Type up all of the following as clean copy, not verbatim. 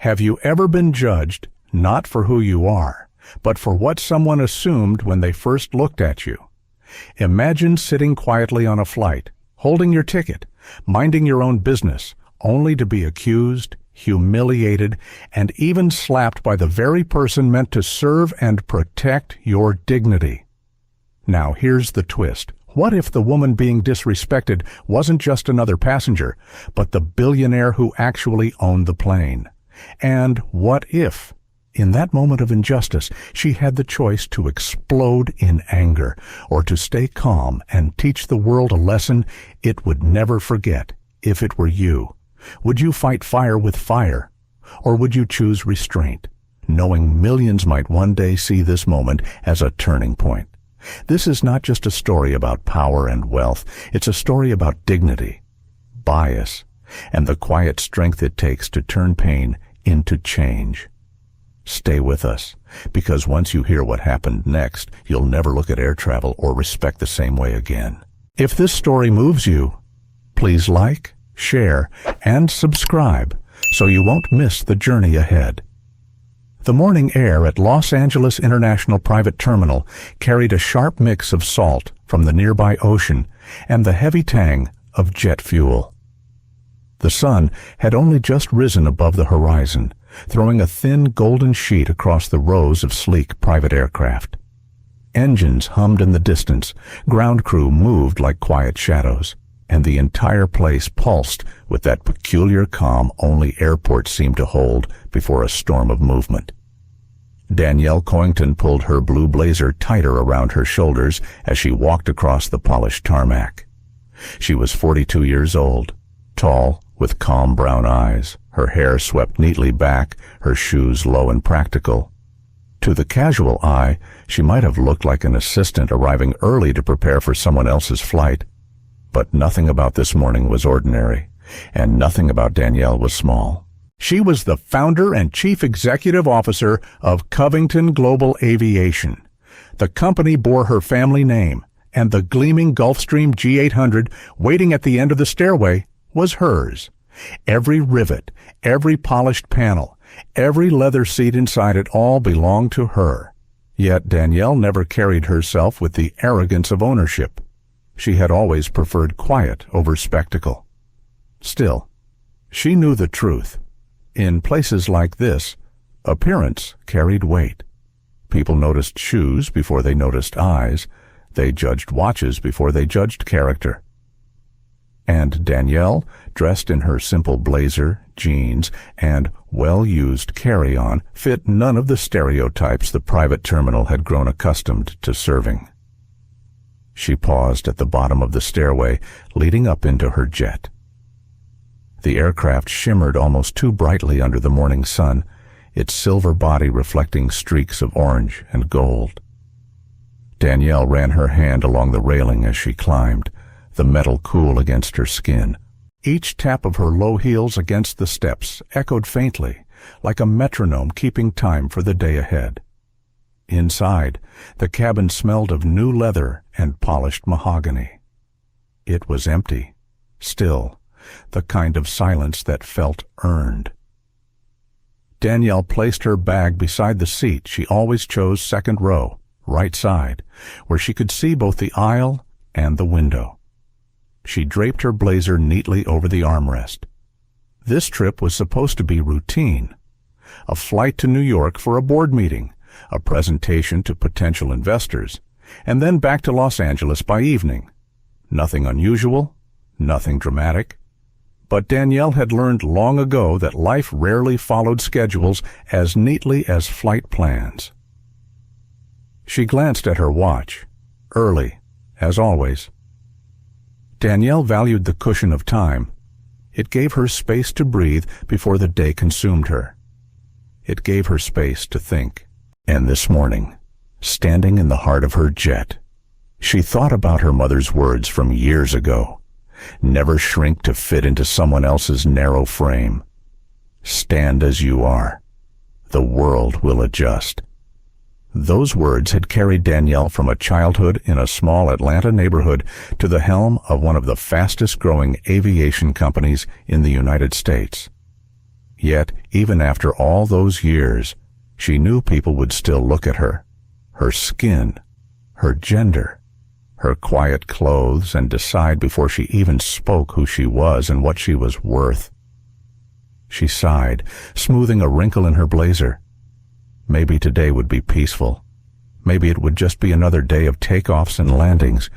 Have you ever been judged, not for who you are, but for what someone assumed when they first looked at you? Imagine sitting quietly on a flight, holding your ticket, minding your own business, only to be accused, humiliated, and even slapped by the very person meant to serve and protect your dignity. Now here's the twist. What if the woman being disrespected wasn't just another passenger, but the billionaire who actually owned the plane? And what if, in that moment of injustice, she had the choice to explode in anger or to stay calm and teach the world a lesson it would never forget if it were you? Would you fight fire with fire, or would you choose restraint, knowing millions might one day see this moment as a turning point? This is not just a story about power and wealth. It's a story about dignity, bias, and the quiet strength it takes to turn pain into change. Stay with us, because once you hear what happened next, you'll never look at air travel or respect the same way again. If this story moves you, please like, share, and subscribe so you won't miss the journey ahead. The morning air at Los Angeles International Private Terminal carried a sharp mix of salt from the nearby ocean and the heavy tang of jet fuel. The sun had only just risen above the horizon, throwing a thin golden sheet across the rows of sleek private aircraft. Engines hummed in the distance, ground crew moved like quiet shadows, and the entire place pulsed with that peculiar calm only airports seem to hold before a storm of movement. Danielle Coington pulled her blue blazer tighter around her shoulders as she walked across the polished tarmac. She was 42 years old, tall, with calm brown eyes, her hair swept neatly back, her shoes low and practical. To the casual eye, she might have looked like an assistant arriving early to prepare for someone else's flight. But nothing about this morning was ordinary, and nothing about Danielle was small. She was the founder and chief executive officer of Covington Global Aviation. The company bore her family name, and the gleaming Gulfstream G800 waiting at the end of the stairway was hers. Every rivet, every polished panel, every leather seat inside it all belonged to her. Yet Danielle never carried herself with the arrogance of ownership. She had always preferred quiet over spectacle. Still, she knew the truth. In places like this, appearance carried weight. People noticed shoes before they noticed eyes. They judged watches before they judged character. And Danielle, dressed in her simple blazer, jeans, and well-used carry-on, fit none of the stereotypes the private terminal had grown accustomed to serving. She paused at the bottom of the stairway leading up into her jet. The aircraft shimmered almost too brightly under the morning sun, its silver body reflecting streaks of orange and gold. Danielle ran her hand along the railing as she climbed, the metal cool against her skin. Each tap of her low heels against the steps echoed faintly, like a metronome keeping time for the day ahead. Inside, the cabin smelled of new leather and polished mahogany. It was empty, still, the kind of silence that felt earned. Danielle placed her bag beside the seat she always chose, second row, right side, where she could see both the aisle and the window. She draped her blazer neatly over the armrest. This trip was supposed to be routine. A flight to New York for a board meeting, a presentation to potential investors, and then back to Los Angeles by evening. Nothing unusual, nothing dramatic. But Danielle had learned long ago that life rarely followed schedules as neatly as flight plans. She glanced at her watch, early, as always. Danielle valued the cushion of time. It gave her space to breathe before the day consumed her. It gave her space to think. And this morning, standing in the heart of her jet, she thought about her mother's words from years ago. Never shrink to fit into someone else's narrow frame. Stand as you are. The world will adjust. Those words had carried Danielle from a childhood in a small Atlanta neighborhood to the helm of one of the fastest-growing aviation companies in the United States. Yet, even after all those years, she knew people would still look at her. Her skin, her gender, her quiet clothes, and decide before she even spoke who she was and what she was worth. She sighed, smoothing a wrinkle in her blazer. Maybe today would be peaceful. Maybe it would just be another day of takeoffs and landings.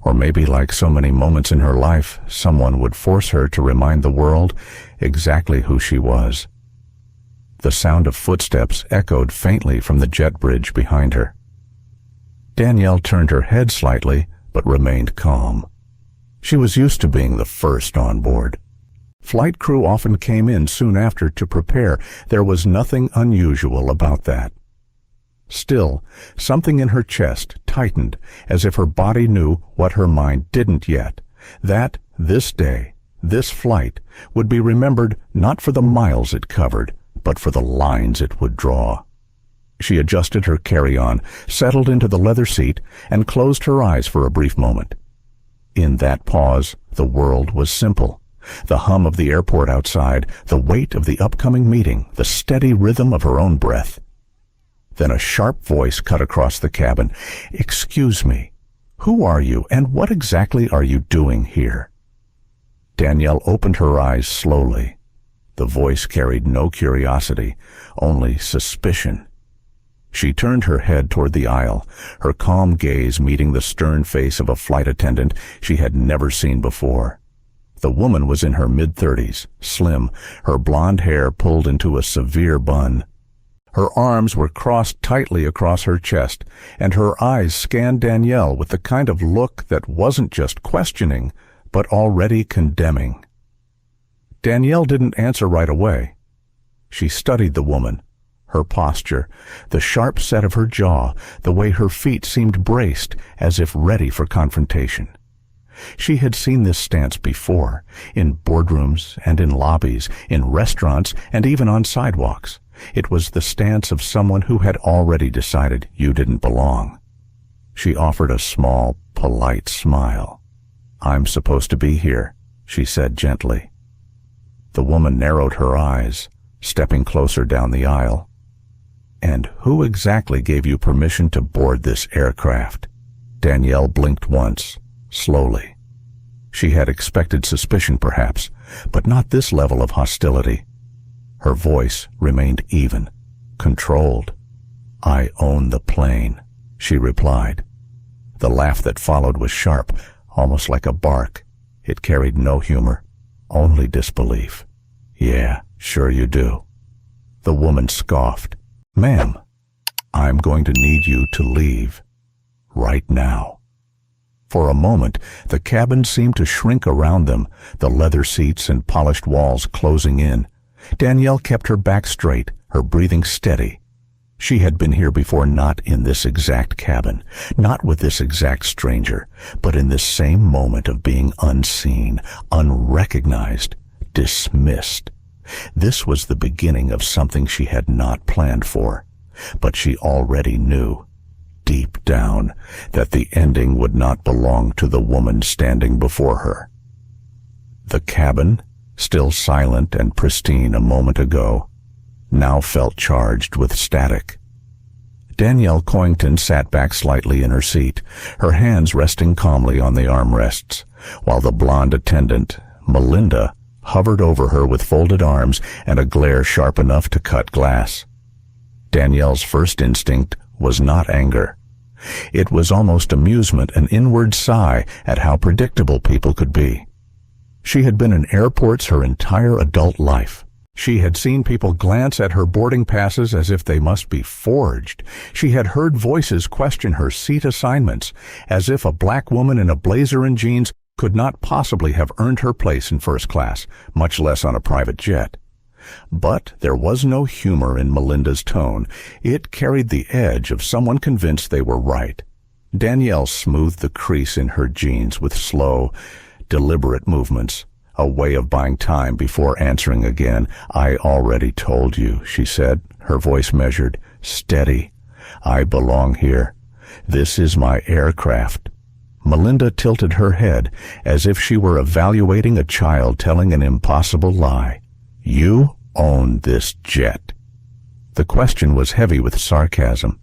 Or maybe, like so many moments in her life, someone would force her to remind the world exactly who she was. The sound of footsteps echoed faintly from the jet bridge behind her. Danielle turned her head slightly, but remained calm. She was used to being the first on board. Flight crew often came in soon after to prepare. There was nothing unusual about that. Still, something in her chest tightened, as if her body knew what her mind didn't yet, that this day, this flight, would be remembered not for the miles it covered, but for the lines it would draw. She adjusted her carry-on, settled into the leather seat, and closed her eyes for a brief moment. In that pause, the world was simple. The hum of the airport outside, the weight of the upcoming meeting, the steady rhythm of her own breath. Then a sharp voice cut across the cabin. "Excuse me, who are you, and what exactly are you doing here?" Danielle opened her eyes slowly. The voice carried no curiosity, only suspicion. She turned her head toward the aisle, her calm gaze meeting the stern face of a flight attendant she had never seen before. The woman was in her mid-30s, slim, her blonde hair pulled into a severe bun. Her arms were crossed tightly across her chest, and her eyes scanned Danielle with the kind of look that wasn't just questioning, but already condemning. Danielle didn't answer right away. She studied the woman, her posture, the sharp set of her jaw, the way her feet seemed braced as if ready for confrontation. She had seen this stance before, in boardrooms and in lobbies, in restaurants, and even on sidewalks. It was the stance of someone who had already decided you didn't belong. She offered a small, polite smile. "I'm supposed to be here," she said gently. The woman narrowed her eyes, stepping closer down the aisle. "And who exactly gave you permission to board this aircraft?" Danielle blinked once, slowly. She had expected suspicion, perhaps, but not this level of hostility. Her voice remained even, controlled. "I own the plane," she replied. The laugh that followed was sharp, almost like a bark. It carried no humor, only disbelief. "Yeah, sure you do." The woman scoffed. "Ma'am, I'm going to need you to leave. Right now." For a moment, the cabin seemed to shrink around them, the leather seats and polished walls closing in. Danielle kept her back straight, her breathing steady. She had been here before, not in this exact cabin, not with this exact stranger, but in this same moment of being unseen, unrecognized, dismissed. This was the beginning of something she had not planned for, but she already knew, deep down, that the ending would not belong to the woman standing before her. The cabin, still silent and pristine a moment ago, now felt charged with static. Danielle Coington sat back slightly in her seat, her hands resting calmly on the armrests, while the blonde attendant, Melinda, hovered over her with folded arms and a glare sharp enough to cut glass. Danielle's first instinct was not anger. It was almost amusement, an inward sigh at how predictable people could be. She had been in airports her entire adult life. She had seen people glance at her boarding passes as if they must be forged. She had heard voices question her seat assignments, as if a black woman in a blazer and jeans could not possibly have earned her place in first class, much less on a private jet. But there was no humor in Melinda's tone. It carried the edge of someone convinced they were right. Danielle smoothed the crease in her jeans with slow, deliberate movements, a way of buying time before answering again. "I already told you," she said, her voice measured, steady. "I belong here. This is my aircraft." Melinda tilted her head as if she were evaluating a child telling an impossible lie. "You own this jet?" The question was heavy with sarcasm.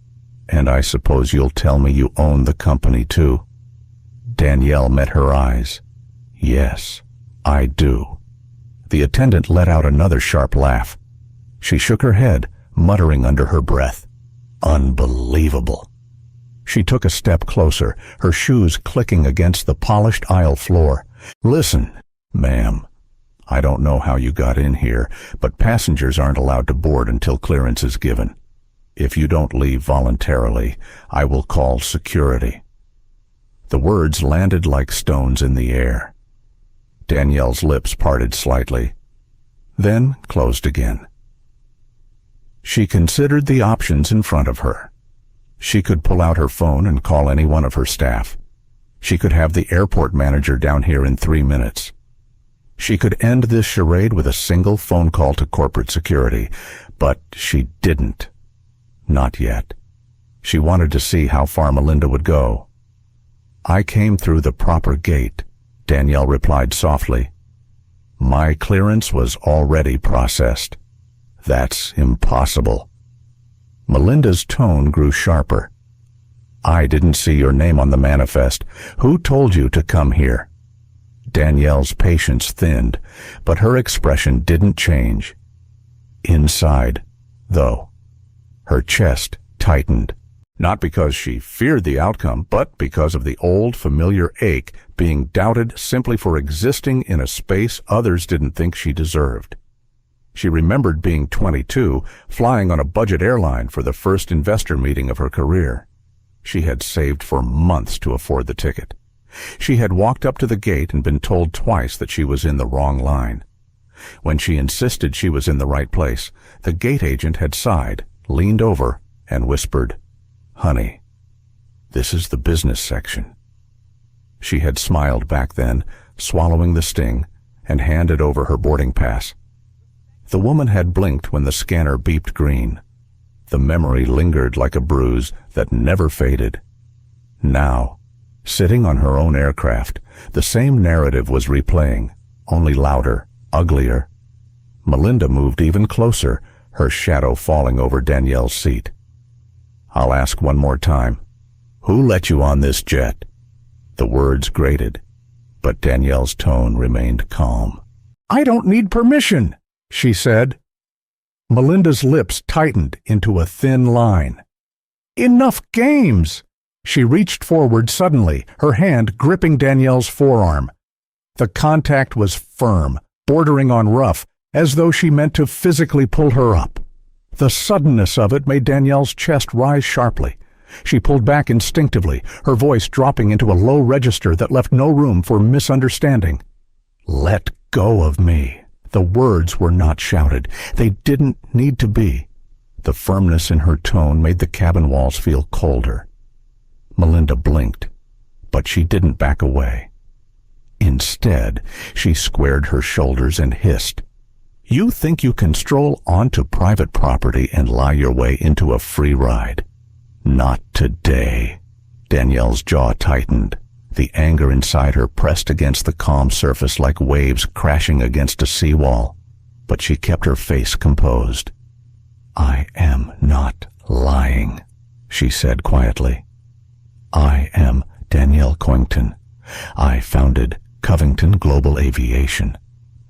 "And I suppose you'll tell me you own the company too?" Danielle met her eyes. "Yes, I do." The attendant let out another sharp laugh. She shook her head, muttering under her breath, "Unbelievable." She took a step closer, her shoes clicking against the polished aisle floor. "Listen, ma'am, I don't know how you got in here, but passengers aren't allowed to board until clearance is given. If you don't leave voluntarily, I will call security." The words landed like stones in the air. Danielle's lips parted slightly, then closed again. She considered the options in front of her. She could pull out her phone and call any one of her staff. She could have the airport manager down here in 3 minutes. She could end this charade with a single phone call to corporate security, but she didn't. Not yet. She wanted to see how far Melinda would go. "I came through the proper gate," Danielle replied softly. "My clearance was already processed." "That's impossible." Melinda's tone grew sharper. "I didn't see your name on the manifest. Who told you to come here?" Danielle's patience thinned, but her expression didn't change. Inside, though, her chest tightened, not because she feared the outcome, but because of the old familiar ache being doubted simply for existing in a space others didn't think she deserved. She remembered being 22, flying on a budget airline for the first investor meeting of her career. She had saved for months to afford the ticket. She had walked up to the gate and been told twice that she was in the wrong line. When she insisted she was in the right place, the gate agent had sighed, leaned over, and whispered, "Honey, this is the business section." She had smiled back then, swallowing the sting, and handed over her boarding pass. The woman had blinked when the scanner beeped green. The memory lingered like a bruise that never faded. Now, sitting on her own aircraft, the same narrative was replaying, only louder, uglier. Melinda moved even closer, her shadow falling over Danielle's seat. "I'll ask one more time. Who let you on this jet?" The words grated, but Danielle's tone remained calm. "I don't need permission," she said. Melinda's lips tightened into a thin line. "Enough games!" She reached forward suddenly, her hand gripping Danielle's forearm. The contact was firm, bordering on rough, as though she meant to physically pull her up. The suddenness of it made Danielle's chest rise sharply. She pulled back instinctively, her voice dropping into a low register that left no room for misunderstanding. "Let go of me." The words were not shouted. They didn't need to be. The firmness in her tone made the cabin walls feel colder. Melinda blinked, but she didn't back away. Instead, she squared her shoulders and hissed, "You think you can stroll onto private property and lie your way into a free ride? Not today." Danielle's jaw tightened. The anger inside her pressed against the calm surface like waves crashing against a seawall, but she kept her face composed. "I am not lying," she said quietly. "I am Danielle Coington. I founded Covington Global Aviation.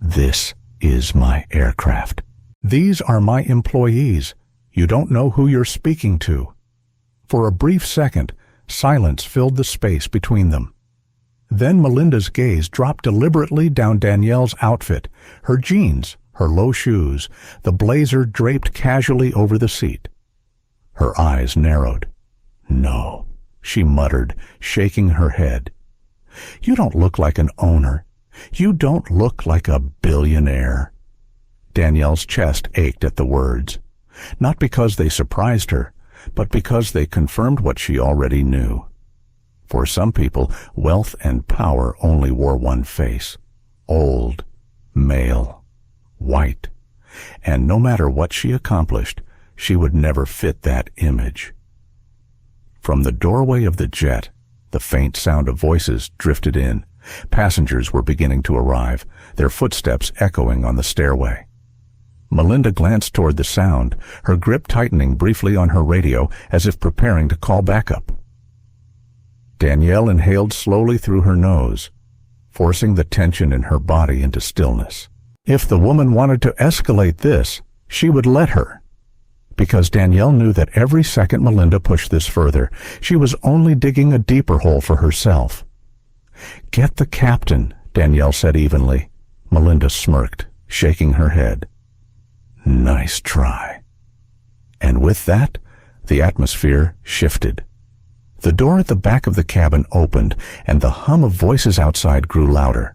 This is my aircraft. These are my employees. You don't know who you're speaking to." For a brief second, silence filled the space between them. Then Melinda's gaze dropped deliberately down Danielle's outfit, her jeans, her low shoes, the blazer draped casually over the seat. Her eyes narrowed. "No," she muttered, shaking her head. "You don't look like an owner. You don't look like a billionaire." Danielle's chest ached at the words, not because they surprised her, but because they confirmed what she already knew. For some people, wealth and power only wore one face: old, male, white. And no matter what she accomplished, she would never fit that image. From the doorway of the jet, the faint sound of voices drifted in. Passengers were beginning to arrive, their footsteps echoing on the stairway. Melinda glanced toward the sound, her grip tightening briefly on her radio as if preparing to call backup. Danielle inhaled slowly through her nose, forcing the tension in her body into stillness. If the woman wanted to escalate this, she would let her. Because Danielle knew that every second Melinda pushed this further, she was only digging a deeper hole for herself. "Get the captain," Danielle said evenly. Melinda smirked, shaking her head. "Nice try." And with that, the atmosphere shifted. The door at the back of the cabin opened, and the hum of voices outside grew louder.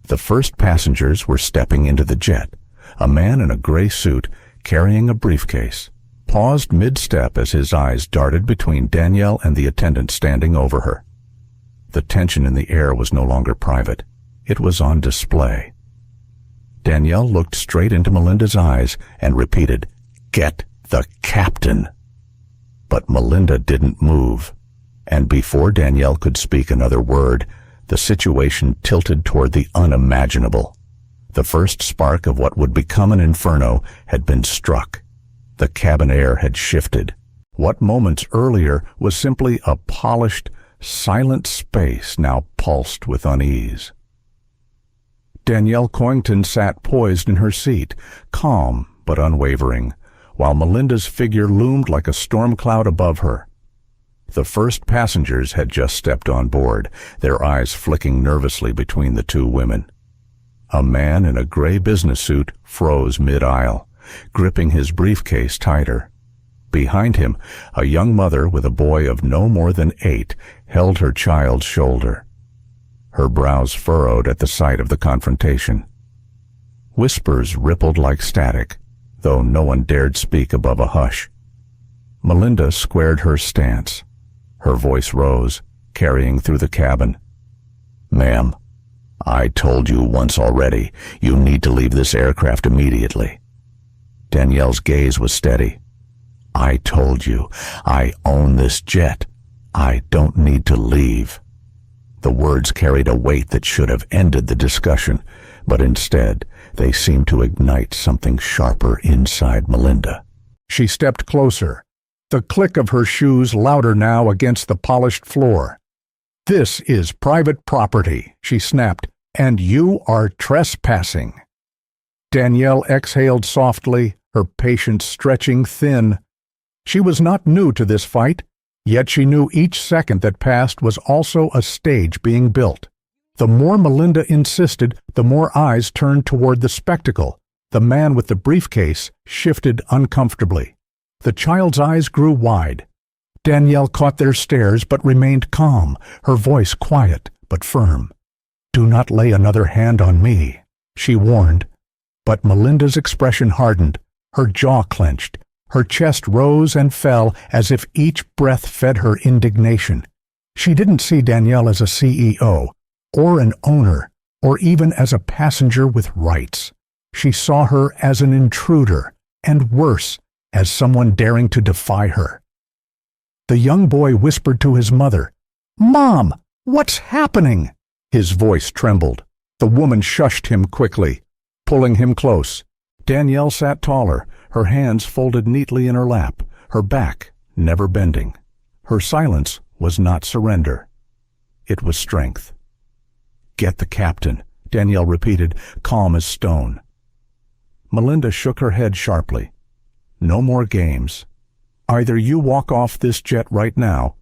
The first passengers were stepping into the jet. A man in a gray suit, carrying a briefcase, paused mid-step as his eyes darted between Danielle and the attendant standing over her. The tension in the air was no longer private. It was on display. Danielle looked straight into Melinda's eyes and repeated, "Get the captain." But Melinda didn't move. And before Danielle could speak another word, the situation tilted toward the unimaginable. The first spark of what would become an inferno had been struck. The cabin air had shifted. What moments earlier was simply a polished, silent space now pulsed with unease. Danielle Coington sat poised in her seat, calm but unwavering, while Melinda's figure loomed like a storm cloud above her. The first passengers had just stepped on board, their eyes flicking nervously between the two women. A man in a gray business suit froze mid-aisle, gripping his briefcase tighter. Behind him, a young mother with a boy of no more than 8 held her child's shoulder. Her brows furrowed at the sight of the confrontation. Whispers rippled like static, though no one dared speak above a hush. Melinda squared her stance. Her voice rose, carrying through the cabin. "Ma'am, I told you once already, you need to leave this aircraft immediately." Danielle's gaze was steady. "I told you, I own this jet. I don't need to leave." The words carried a weight that should have ended the discussion, but instead they seemed to ignite something sharper inside Melinda. She stepped closer, the click of her shoes louder now against the polished floor. "This is private property," she snapped, "and you are trespassing." Danielle exhaled softly, her patience stretching thin. She was not new to this fight, yet she knew each second that passed was also a stage being built. The more Melinda insisted, the more eyes turned toward the spectacle. The man with the briefcase shifted uncomfortably. The child's eyes grew wide. Danielle caught their stares but remained calm, her voice quiet but firm. "Do not lay another hand on me," she warned. But Melinda's expression hardened, her jaw clenched. Her chest rose and fell as if each breath fed her indignation. She didn't see Danielle as a CEO, or an owner, or even as a passenger with rights. She saw her as an intruder, and worse, as someone daring to defy her. The young boy whispered to his mother, "Mom, what's happening?" His voice trembled. The woman shushed him quickly, pulling him close. Danielle sat taller, her hands folded neatly in her lap, her back never bending. Her silence was not surrender. It was strength. "Get the captain," Danielle repeated, calm as stone. Melinda shook her head sharply. "No more games. Either you walk off this jet right now,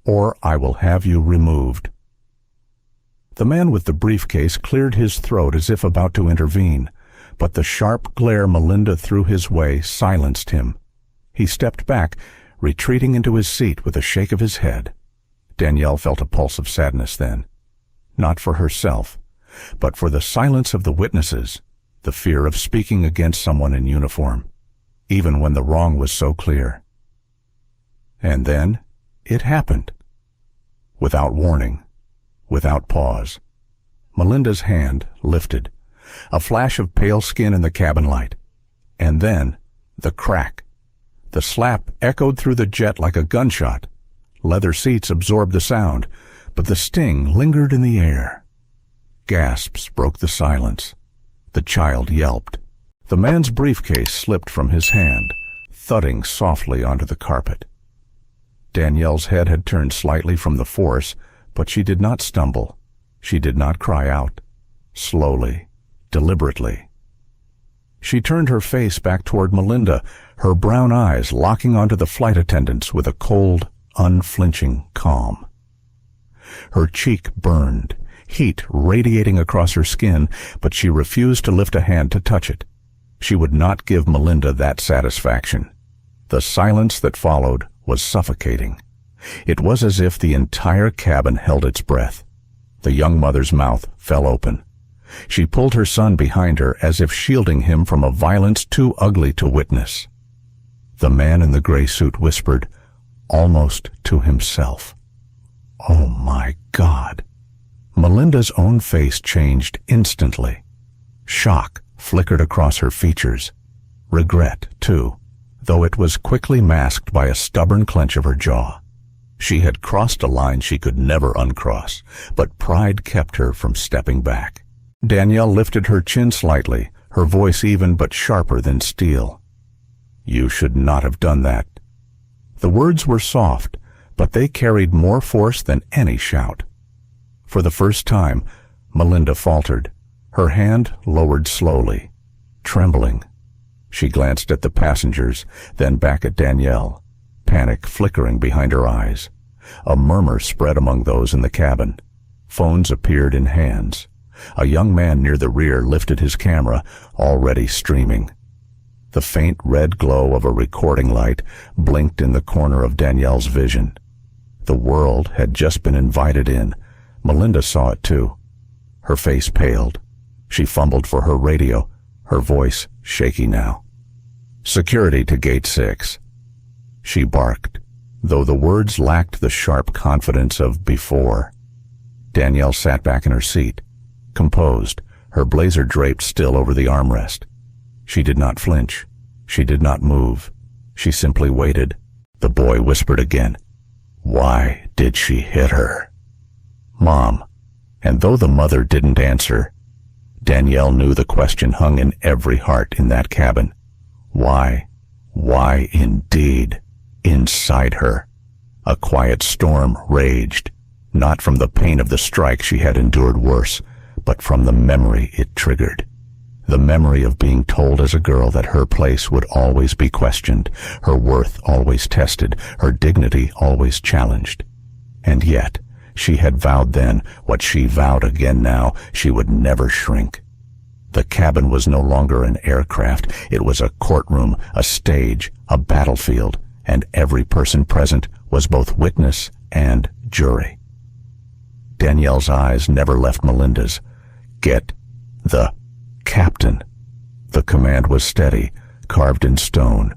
or I will have you removed." The man with the briefcase cleared his throat as if about to intervene, but the sharp glare Melinda threw his way silenced him. He stepped back, retreating into his seat with a shake of his head. Danielle felt a pulse of sadness then, not for herself, but for the silence of the witnesses, the fear of speaking against someone in uniform, even when the wrong was so clear. And then it happened. Without warning, without pause, Melinda's hand lifted, a flash of pale skin in the cabin light, and then the crack. The slap echoed through the jet like a gunshot. Leather seats absorbed the sound, but the sting lingered in the air. Gasps broke the silence. The child yelped. The man's briefcase slipped from his hand, thudding softly onto the carpet. Danielle's head had turned slightly from the force, but she did not stumble. She did not cry out. Slowly, deliberately. She turned her face back toward Melinda, her brown eyes locking onto the flight attendants with a cold, unflinching calm. Her cheek burned, heat radiating across her skin, but she refused to lift a hand to touch it. She would not give Melinda that satisfaction. The silence that followed was suffocating. It was as if the entire cabin held its breath. The young mother's mouth fell open. She pulled her son behind her as if shielding him from a violence too ugly to witness. The man in the gray suit whispered, almost to himself, "Oh my God." Melinda's own face changed instantly. Shock flickered across her features. Regret, too, though it was quickly masked by a stubborn clench of her jaw. She had crossed a line she could never uncross, but pride kept her from stepping back. Danielle lifted her chin slightly, her voice even but sharper than steel. "You should not have done that." The words were soft, but they carried more force than any shout. For the first time, Melinda faltered, her hand lowered slowly, trembling. She glanced at the passengers, then back at Danielle, panic flickering behind her eyes. A murmur spread among those in the cabin. Phones appeared in hands. A young man near the rear lifted his camera, already streaming. The faint red glow of a recording light blinked in the corner of Danielle's vision. The world had just been invited in. Melinda saw it too. Her face paled. She fumbled for her radio, her voice shaky now. "Security to Gate 6. She barked, though the words lacked the sharp confidence of before. Danielle sat back in her seat, composed, her blazer draped still over the armrest. She did not flinch. She did not move. She simply waited. The boy whispered again, "Why did she hit her?" "Mom." And though the mother didn't answer, Danielle knew the question hung in every heart in that cabin. Why? Why indeed? Inside her. A quiet storm raged, not from the pain of the strike she had endured worse, but from the memory it triggered. The memory of being told as a girl that her place would always be questioned, her worth always tested, her dignity always challenged. And yet, she had vowed then, what she vowed again now, she would never shrink. The cabin was no longer an aircraft. It was a courtroom, a stage, a battlefield, and every person present was both witness and jury. Danielle's eyes never left Melinda's. "Get the captain." The command was steady, carved in stone.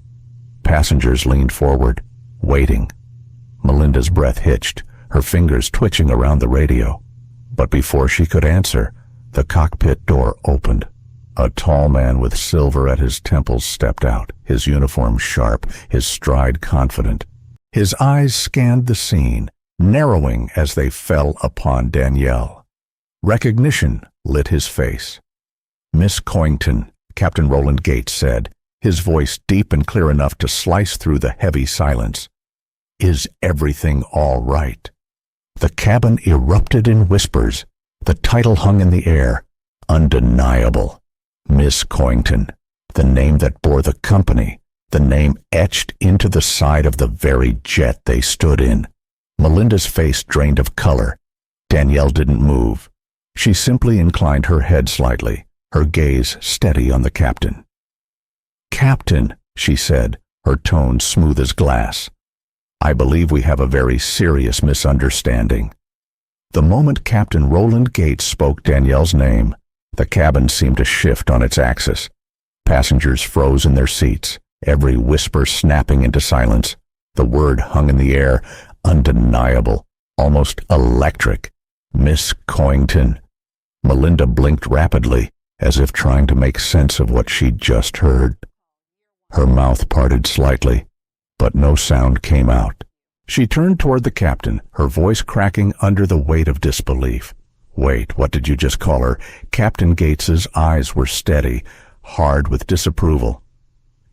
Passengers leaned forward, waiting. Melinda's breath hitched, her fingers twitching around the radio. But before she could answer, the cockpit door opened. A tall man with silver at his temples stepped out, his uniform sharp, his stride confident. His eyes scanned the scene, narrowing as they fell upon Danielle. Recognition lit his face. "Miss Coington," Captain Roland Gates said, his voice deep and clear enough to slice through the heavy silence. "Is everything all right?" The cabin erupted in whispers. The title hung in the air. Undeniable. Miss Coington. The name that bore the company. The name etched into the side of the very jet they stood in. Melinda's face drained of color. Danielle didn't move. She simply inclined her head slightly, her gaze steady on the captain. "Captain," she said, her tone smooth as glass, "I believe we have a very serious misunderstanding." The moment Captain Roland Gates spoke Danielle's name, the cabin seemed to shift on its axis. Passengers froze in their seats, every whisper snapping into silence. The word hung in the air, undeniable, almost electric. Miss Coington. Melinda blinked rapidly, as if trying to make sense of what she'd just heard. Her mouth parted slightly, but no sound came out. She turned toward the captain, her voice cracking under the weight of disbelief. "Wait, what did you just call her?" Captain Gates's eyes were steady, hard with disapproval.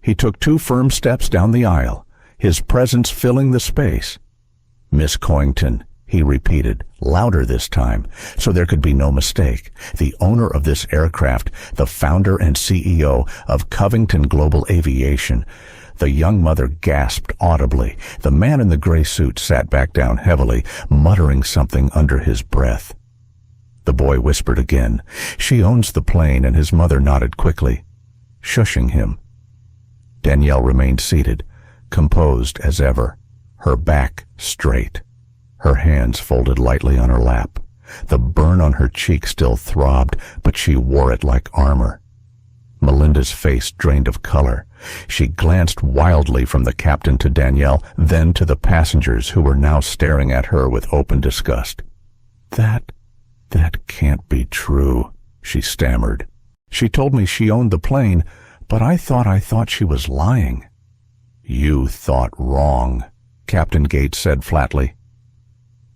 He took 2 firm steps down the aisle, his presence filling the space. "Miss Coington," he repeated, louder this time, so there could be no mistake. "The owner of this aircraft, the founder and CEO of Covington Global Aviation." The young mother gasped audibly. The man in the gray suit sat back down heavily, muttering something under his breath. The boy whispered again, "She owns the plane," and his mother nodded quickly, shushing him. Danielle remained seated, composed as ever, her back straight, her hands folded lightly on her lap. The burn on her cheek still throbbed, but she wore it like armor. Melinda's face drained of color. She glanced wildly from the captain to Danielle, then to the passengers who were now staring at her with open disgust. That can't be true," she stammered. "She told me she owned the plane, but I thought she was lying." "You thought wrong," Captain Gates said flatly.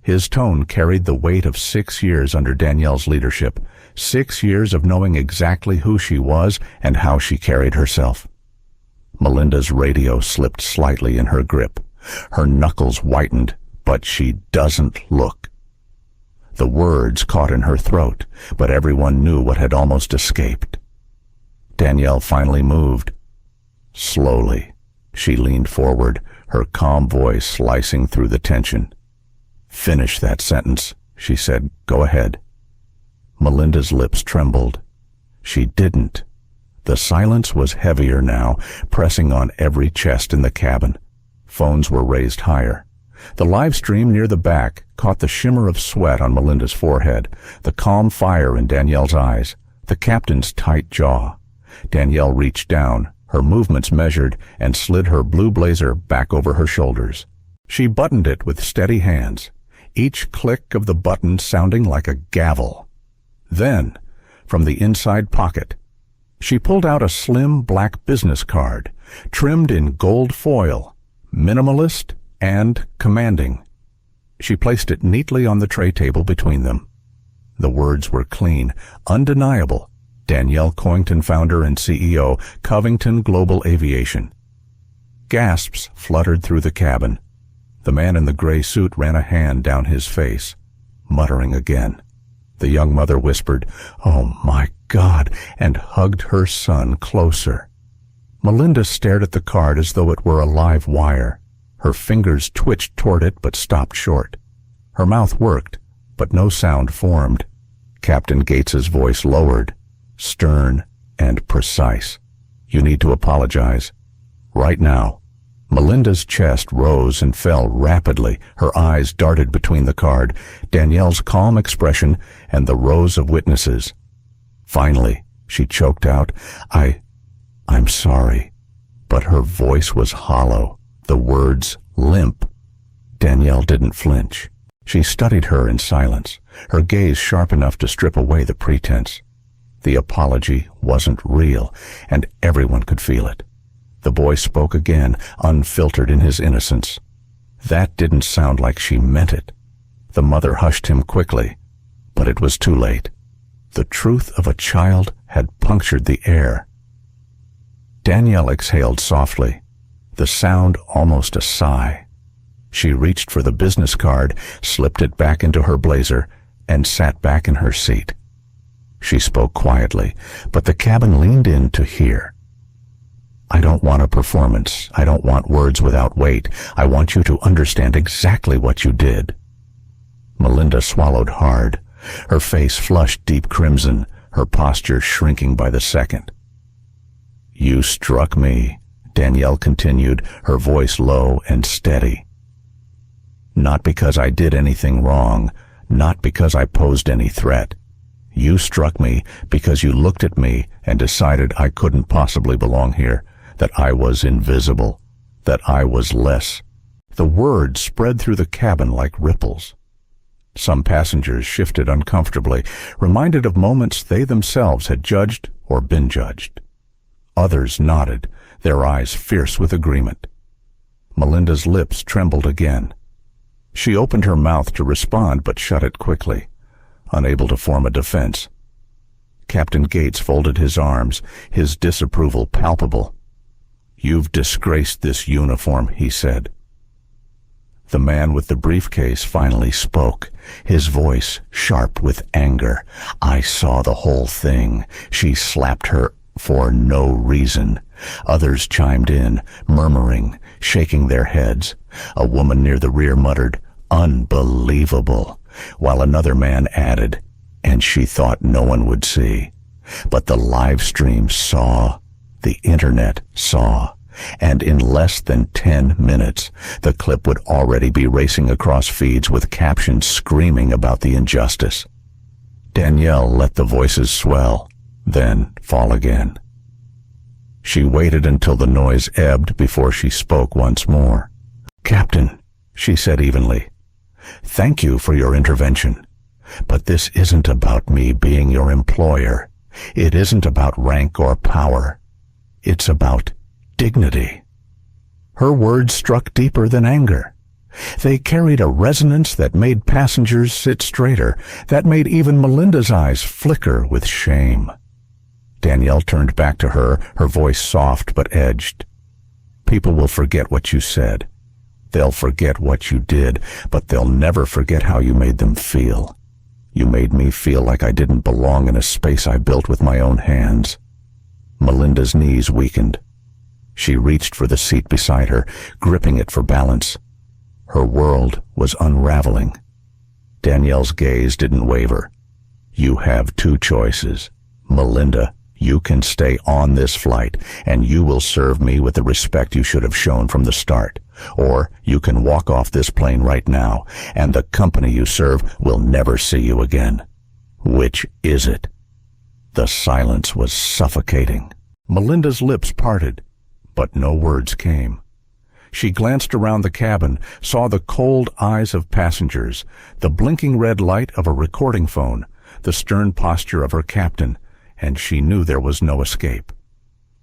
His tone carried the weight of 6 years under Danielle's leadership, 6 years of knowing exactly who she was and how she carried herself. Melinda's radio slipped slightly in her grip. Her knuckles whitened, "But she doesn't look." The words caught in her throat, but everyone knew what had almost escaped. Danielle finally moved. Slowly, she leaned forward, her calm voice slicing through the tension. "Finish that sentence," she said. "Go ahead." Melinda's lips trembled. She didn't. The silence was heavier now, pressing on every chest in the cabin. Phones were raised higher. The live stream near the back caught the shimmer of sweat on Melinda's forehead, the calm fire in Danielle's eyes, the captain's tight jaw. Danielle reached down, her movements measured, and slid her blue blazer back over her shoulders. She buttoned it with steady hands, each click of the button sounding like a gavel. Then, from the inside pocket, she pulled out a slim black business card, trimmed in gold foil, minimalist and commanding. She placed it neatly on the tray table between them. The words were clean, undeniable. Danielle Coington, founder and CEO, Covington Global Aviation. Gasps fluttered through the cabin. The man in the gray suit ran a hand down his face, muttering again. The young mother whispered, "Oh my God," and hugged her son closer. Melinda stared at the card as though it were a live wire. Her fingers twitched toward it but stopped short. Her mouth worked, but no sound formed. Captain Gates's voice lowered, stern and precise. "You need to apologize. Right now." Melinda's chest rose and fell rapidly. Her eyes darted between the card, Danielle's calm expression, and the rows of witnesses. Finally, she choked out, I'm sorry." But her voice was hollow, the words limp. Danielle didn't flinch. She studied her in silence, her gaze sharp enough to strip away the pretense. The apology wasn't real, and everyone could feel it. The boy spoke again, unfiltered in his innocence. That didn't sound like she meant it. The mother hushed him quickly, but it was too late. The truth of a child had punctured the air. Danielle exhaled softly, the sound almost a sigh. She reached for the business card, slipped it back into her blazer, and sat back in her seat. She spoke quietly, but the cabin leaned in to hear. "I don't want a performance. I don't want words without weight. I want you to understand exactly what you did." Melinda swallowed hard, her face flushed deep crimson, her posture shrinking by the second. "You struck me," Danielle continued, her voice low and steady. "Not because I did anything wrong, not because I posed any threat. You struck me because you looked at me and decided I couldn't possibly belong here, that I was invisible, that I was less." The words spread through the cabin like ripples. Some passengers shifted uncomfortably, reminded of moments they themselves had judged or been judged. Others nodded, their eyes fierce with agreement. Melinda's lips trembled again. She opened her mouth to respond but shut it quickly, unable to form a defense. Captain Gates folded his arms, his disapproval palpable. "You've disgraced this uniform," he said. The man with the briefcase finally spoke, his voice sharp with anger. "I saw the whole thing. She slapped her for no reason." Others chimed in, murmuring, shaking their heads. A woman near the rear muttered, "Unbelievable," while another man added, "And she thought no one would see." But the live stream saw, the internet saw, and in less than 10 minutes, the clip would already be racing across feeds with captions screaming about the injustice. Danielle let the voices swell, then fall again. She waited until the noise ebbed before she spoke once more. "Captain," she said evenly, "thank you for your intervention. But this isn't about me being your employer. It isn't about rank or power. It's about dignity." Her words struck deeper than anger. They carried a resonance that made passengers sit straighter, that made even Melinda's eyes flicker with shame. Danielle turned back to her, her voice soft but edged. "People will forget what you said. They'll forget what you did, but they'll never forget how you made them feel. You made me feel like I didn't belong in a space I built with my own hands." Melinda's knees weakened. She reached for the seat beside her, gripping it for balance. Her world was unraveling. Danielle's gaze didn't waver. "You have two choices. Melinda, you can stay on this flight, and you will serve me with the respect you should have shown from the start. Or you can walk off this plane right now, and the company you serve will never see you again. Which is it?" The silence was suffocating. Melinda's lips parted, but no words came. She glanced around the cabin, saw the cold eyes of passengers, the blinking red light of a recording phone, the stern posture of her captain, and she knew there was no escape.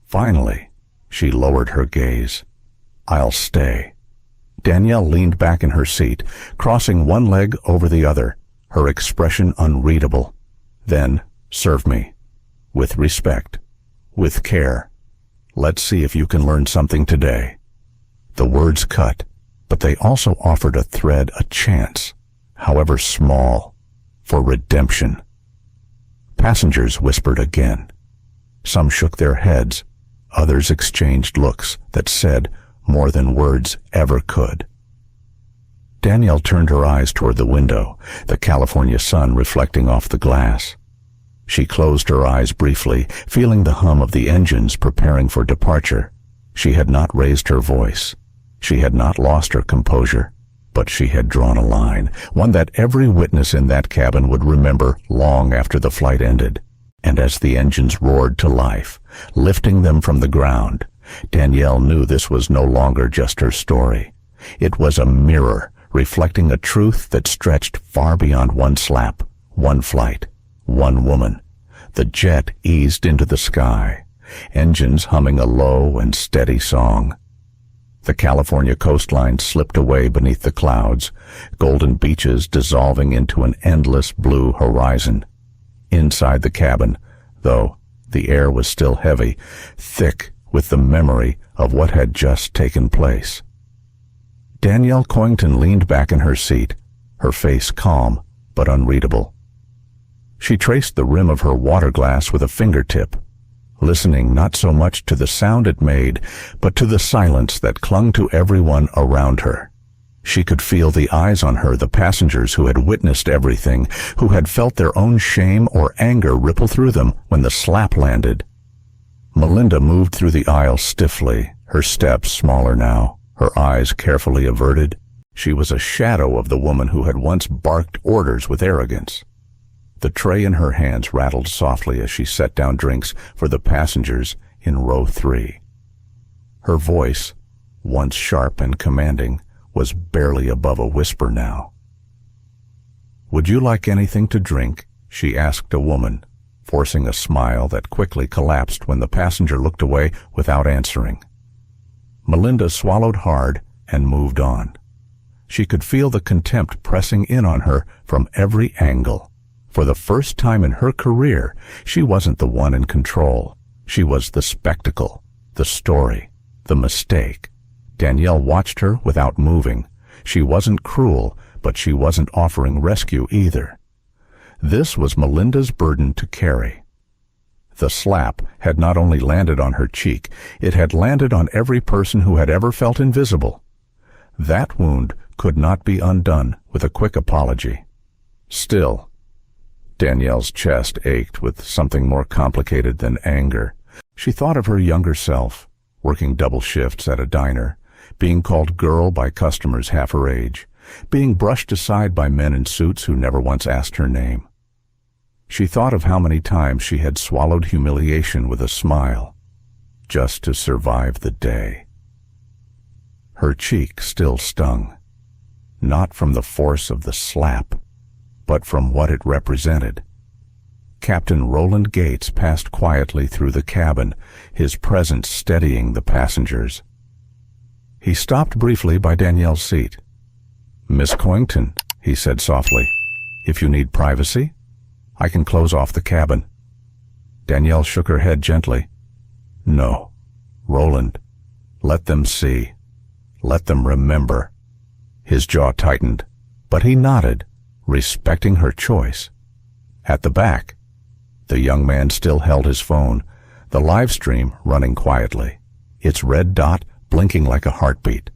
Finally, she lowered her gaze. "I'll stay." Danielle leaned back in her seat, crossing one leg over the other, her expression unreadable. "Then, serve me. With respect. With care. Let's see if you can learn something today." The words cut, but they also offered a thread, a chance, however small, for redemption. Passengers whispered again. Some shook their heads. Others exchanged looks that said more than words ever could. Danielle turned her eyes toward the window, the California sun reflecting off the glass. She closed her eyes briefly, feeling the hum of the engines preparing for departure. She had not raised her voice. She had not lost her composure. But she had drawn a line, one that every witness in that cabin would remember long after the flight ended. And as the engines roared to life, lifting them from the ground, Danielle knew this was no longer just her story. It was a mirror reflecting a truth that stretched far beyond one slap, one flight, one woman. The jet eased into the sky, engines humming a low and steady song. The California coastline slipped away beneath the clouds, golden beaches dissolving into an endless blue horizon. Inside the cabin, though, the air was still heavy, thick with the memory of what had just taken place. Danielle Coington leaned back in her seat, her face calm but unreadable. She traced the rim of her water glass with a fingertip, listening not so much to the sound it made, but to the silence that clung to everyone around her. She could feel the eyes on her, the passengers who had witnessed everything, who had felt their own shame or anger ripple through them when the slap landed. Melinda moved through the aisle stiffly, her steps smaller now, her eyes carefully averted. She was a shadow of the woman who had once barked orders with arrogance. The tray in her hands rattled softly as she set down drinks for the passengers in row 3. Her voice, once sharp and commanding, was barely above a whisper now. "Would you like anything to drink?" she asked a woman, forcing a smile that quickly collapsed when the passenger looked away without answering. Melinda swallowed hard and moved on. She could feel the contempt pressing in on her from every angle. For the first time in her career, she wasn't the one in control. She was the spectacle, the story, the mistake. Danielle watched her without moving. She wasn't cruel, but she wasn't offering rescue either. This was Melinda's burden to carry. The slap had not only landed on her cheek, it had landed on every person who had ever felt invisible. That wound could not be undone with a quick apology. Still, Danielle's chest ached with something more complicated than anger. She thought of her younger self, working double shifts at a diner, being called girl by customers half her age, being brushed aside by men in suits who never once asked her name. She thought of how many times she had swallowed humiliation with a smile, just to survive the day. Her cheek still stung, not from the force of the slap, but from what it represented. Captain Roland Gates passed quietly through the cabin, his presence steadying the passengers. He stopped briefly by Danielle's seat. "Miss Coington," he said softly, "if you need privacy, I can close off the cabin." Danielle shook her head gently. "No, Roland, let them see. Let them remember." His jaw tightened, but he nodded, respecting her choice. At the back, the young man still held his phone, the live stream running quietly, its red dot blinking like a heartbeat.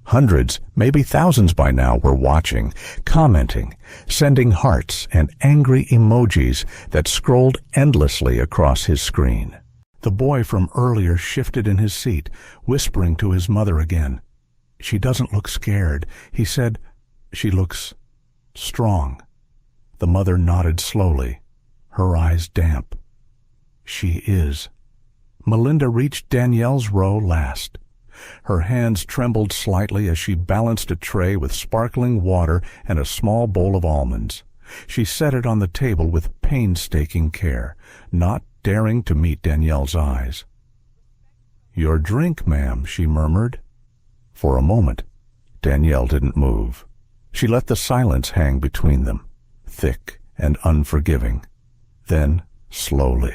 Hundreds, maybe thousands by now, were watching, commenting, sending hearts and angry emojis that scrolled endlessly across his screen. The boy from earlier shifted in his seat, whispering to his mother again. "She doesn't look scared," he said. "She looks strong." The mother nodded slowly, her eyes damp. "She is." Melinda reached Danielle's row last. Her hands trembled slightly as she balanced a tray with sparkling water and a small bowl of almonds. She set it on the table with painstaking care, not daring to meet Danielle's eyes. "Your drink, ma'am," she murmured. For a moment, Danielle didn't move. She let the silence hang between them, thick and unforgiving. Then, slowly,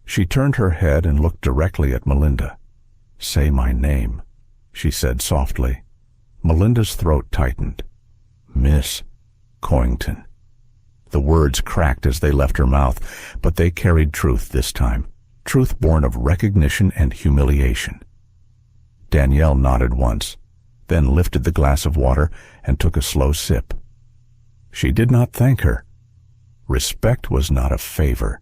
she turned her head and looked directly at Melinda. "Say my name," she said softly. Melinda's throat tightened. "Miss Coington." The words cracked as they left her mouth, but they carried truth this time, truth born of recognition and humiliation. Danielle nodded once, then lifted the glass of water and took a slow sip. She did not thank her. Respect was not a favor.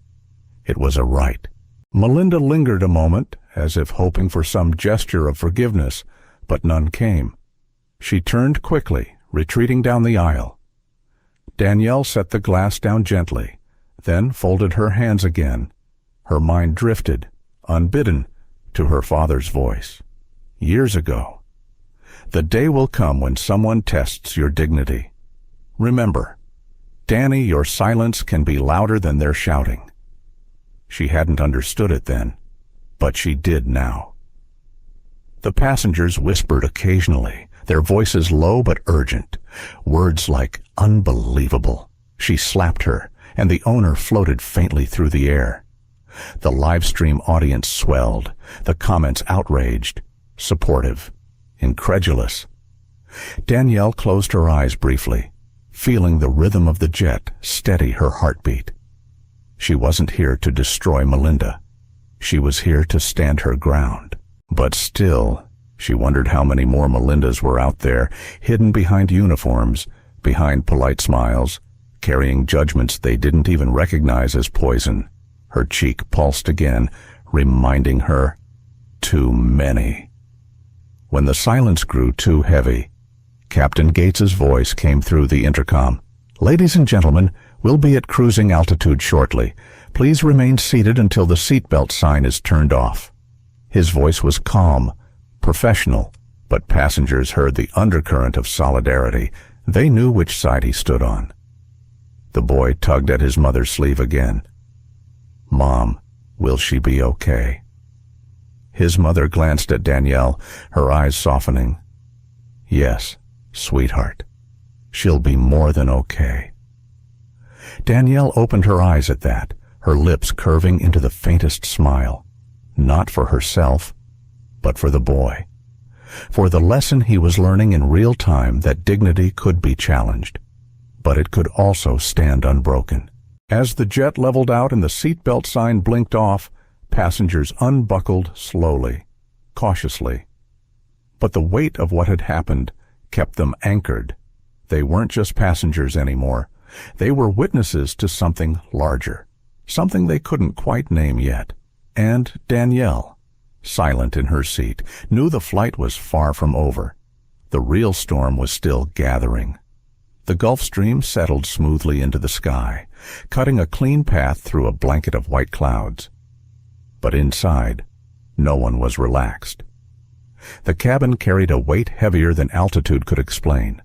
It was a right. Melinda lingered a moment, as if hoping for some gesture of forgiveness, but none came. She turned quickly, retreating down the aisle. Danielle set the glass down gently, then folded her hands again. Her mind drifted, unbidden, to her father's voice. Years ago. "The day will come when someone tests your dignity. Remember, Danny, your silence can be louder than their shouting." She hadn't understood it then, but she did now. The passengers whispered occasionally, their voices low but urgent, words like "unbelievable." She slapped her, and the owner floated faintly through the air. The live stream audience swelled, the comments outraged, supportive, incredulous. Danielle closed her eyes briefly, feeling the rhythm of the jet steady her heartbeat. She wasn't here to destroy Melinda. She was here to stand her ground. But still, she wondered how many more Melindas were out there, hidden behind uniforms, behind polite smiles, carrying judgments they didn't even recognize as poison. Her cheek pulsed again, reminding her, too many. When the silence grew too heavy, Captain Gates's voice came through the intercom. "Ladies and gentlemen, we'll be at cruising altitude shortly. Please remain seated until the seatbelt sign is turned off." His voice was calm, professional, but passengers heard the undercurrent of solidarity. They knew which side he stood on. The boy tugged at his mother's sleeve again. "Mom, will she be okay?" His mother glanced at Danielle, her eyes softening. "Yes, sweetheart. She'll be more than okay." Danielle opened her eyes at that, her lips curving into the faintest smile. Not for herself, but for the boy. For the lesson he was learning in real time that dignity could be challenged, but it could also stand unbroken. As the jet leveled out and the seatbelt sign blinked off, passengers unbuckled slowly, cautiously. But the weight of what had happened kept them anchored. They weren't just passengers anymore. They were witnesses to something larger, something they couldn't quite name yet. And Danielle, silent in her seat, knew the flight was far from over. The real storm was still gathering. The Gulf Stream settled smoothly into the sky, cutting a clean path through a blanket of white clouds. But inside, no one was relaxed. The cabin carried a weight heavier than altitude could explain.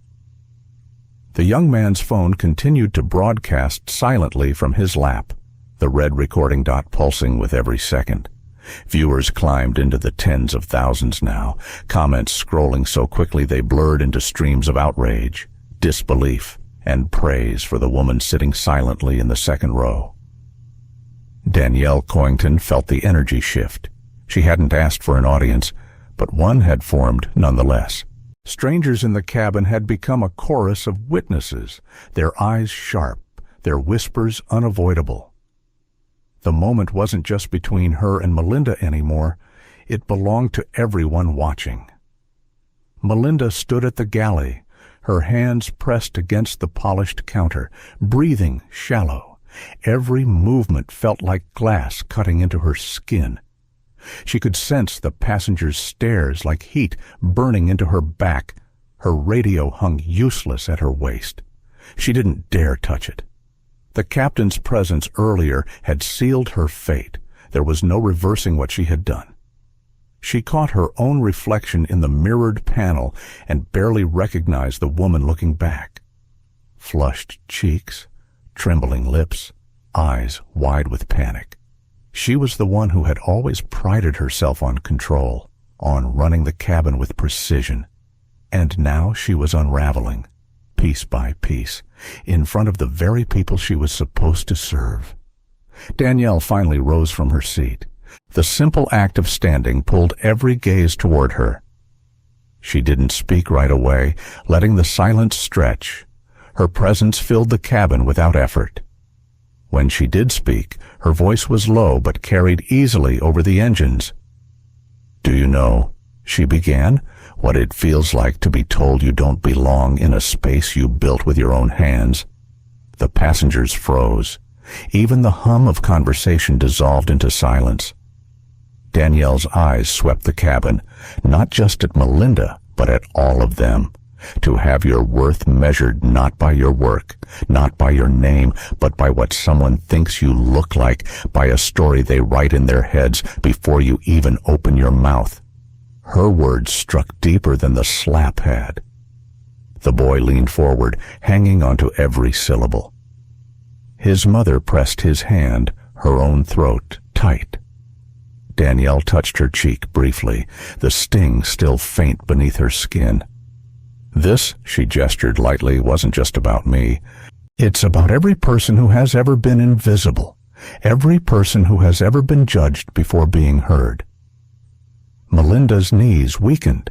The young man's phone continued to broadcast silently from his lap, the red recording dot pulsing with every second. Viewers climbed into the tens of thousands now, comments scrolling so quickly they blurred into streams of outrage, disbelief, and praise for the woman sitting silently in the second row. Danielle Coington felt the energy shift. She hadn't asked for an audience, but one had formed nonetheless. Strangers in the cabin had become a chorus of witnesses, their eyes sharp, their whispers unavoidable. The moment wasn't just between her and Melinda anymore. It belonged to everyone watching. Melinda stood at the galley, her hands pressed against the polished counter, breathing shallow. Every movement felt like glass cutting into her skin. She could sense the passengers' stares like heat burning into her back. Her radio hung useless at her waist. She didn't dare touch it. The captain's presence earlier had sealed her fate. There was no reversing what she had done. She caught her own reflection in the mirrored panel and barely recognized the woman looking back. Flushed cheeks, trembling lips, eyes wide with panic. She was the one who had always prided herself on control, on running the cabin with precision. And now she was unraveling, piece by piece, in front of the very people she was supposed to serve. Danielle finally rose from her seat. The simple act of standing pulled every gaze toward her. She didn't speak right away, letting the silence stretch. Her presence filled the cabin without effort. When she did speak, her voice was low but carried easily over the engines. "Do you know," she began, "what it feels like to be told you don't belong in a space you built with your own hands?" The passengers froze. Even the hum of conversation dissolved into silence. Danielle's eyes swept the cabin, not just at Melinda, but at all of them. To have your worth measured not by your work, not by your name, but by what someone thinks you look like, by a story they write in their heads before you even open your mouth. Her words struck deeper than the slap had. The boy leaned forward, hanging onto every syllable. His mother pressed his hand, her own throat tight. Danielle touched her cheek briefly, the sting still faint beneath her skin. "This," she gestured lightly, "wasn't just about me. It's about every person who has ever been invisible, every person who has ever been judged before being heard." Melinda's knees weakened.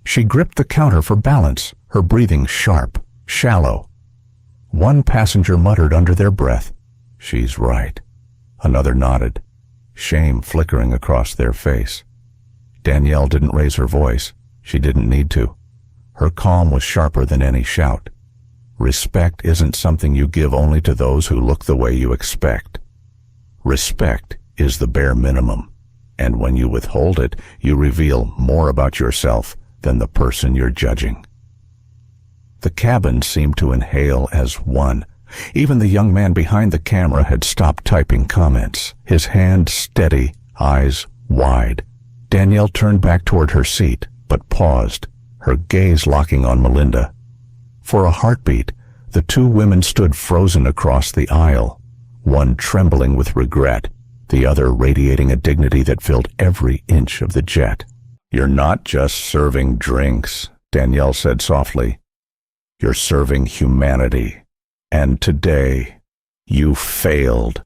She gripped the counter for balance, her breathing sharp, shallow. One passenger muttered under their breath, "She's right." Another nodded, shame flickering across their face. Danielle didn't raise her voice. She didn't need to. Her calm was sharper than any shout. Respect isn't something you give only to those who look the way you expect. Respect is the bare minimum, and when you withhold it, you reveal more about yourself than the person you're judging. The cabin seemed to inhale as one. Even the young man behind the camera had stopped typing comments, his hand steady, eyes wide. Danielle turned back toward her seat, but paused, her gaze locking on Melinda. For a heartbeat, the two women stood frozen across the aisle, one trembling with regret, the other radiating a dignity that filled every inch of the jet. "You're not just serving drinks," Danielle said softly. "You're serving humanity. And today, You failed.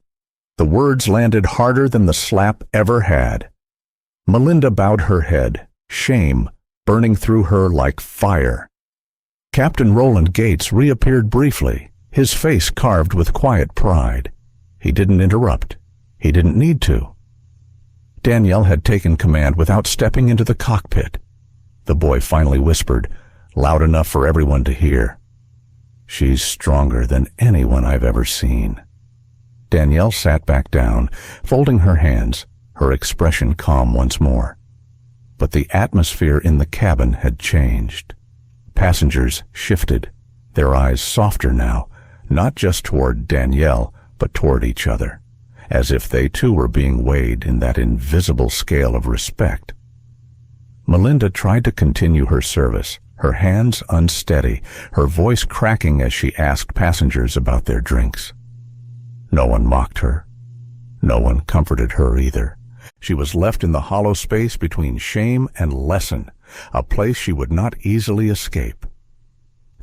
The words landed harder than the slap ever had. Melinda bowed her head, shame burning through her like fire. Captain Roland Gates reappeared briefly, his face carved with quiet pride. He didn't interrupt. He didn't need to. Danielle had taken command without stepping into the cockpit. The boy finally whispered, loud enough for everyone to hear, "She's stronger than anyone I've ever seen." Danielle sat back down, folding her hands, her expression calm once more. But the atmosphere in the cabin had changed. Passengers shifted, their eyes softer now, not just toward Danielle, but toward each other, as if they too were being weighed in that invisible scale of respect. Melinda tried to continue her service, her hands unsteady, her voice cracking as she asked passengers about their drinks. No one mocked her. No one comforted her either. She was left in the hollow space between shame and lesson, a place she would not easily escape.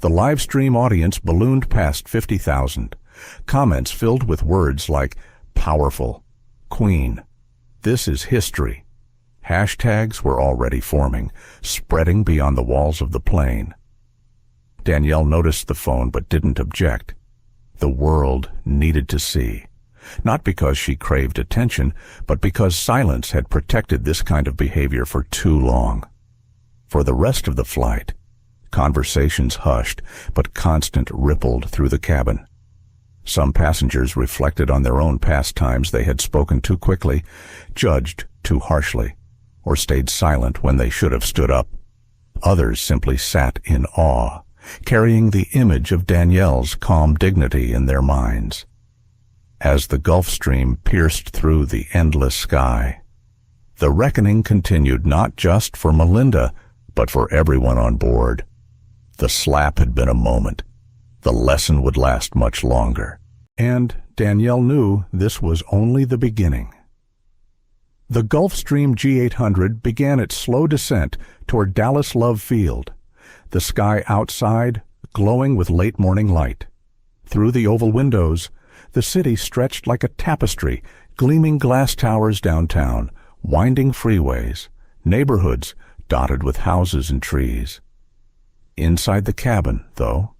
The live stream audience ballooned past 50,000. Comments filled with words like powerful, queen, this is history. Hashtags were already forming, spreading beyond the walls of the plane. Danielle noticed the phone but didn't object. The world needed to see. Not because she craved attention, but because silence had protected this kind of behavior for too long. For the rest of the flight, conversations hushed, but constant rippled through the cabin. Some passengers reflected on their own past times they had spoken too quickly, judged too harshly, or stayed silent when they should have stood up. Others simply sat in awe, carrying the image of Danielle's calm dignity in their minds. As the Gulf Stream pierced through the endless sky, the reckoning continued not just for Melinda, but for everyone on board. The slap had been a moment. The lesson would last much longer. And Danielle knew this was only the beginning. The Gulfstream G800 began its slow descent toward Dallas Love Field, the sky outside glowing with late morning light. Through the oval windows, the city stretched like a tapestry, gleaming glass towers downtown, winding freeways, neighborhoods dotted with houses and trees. Inside the cabin, though,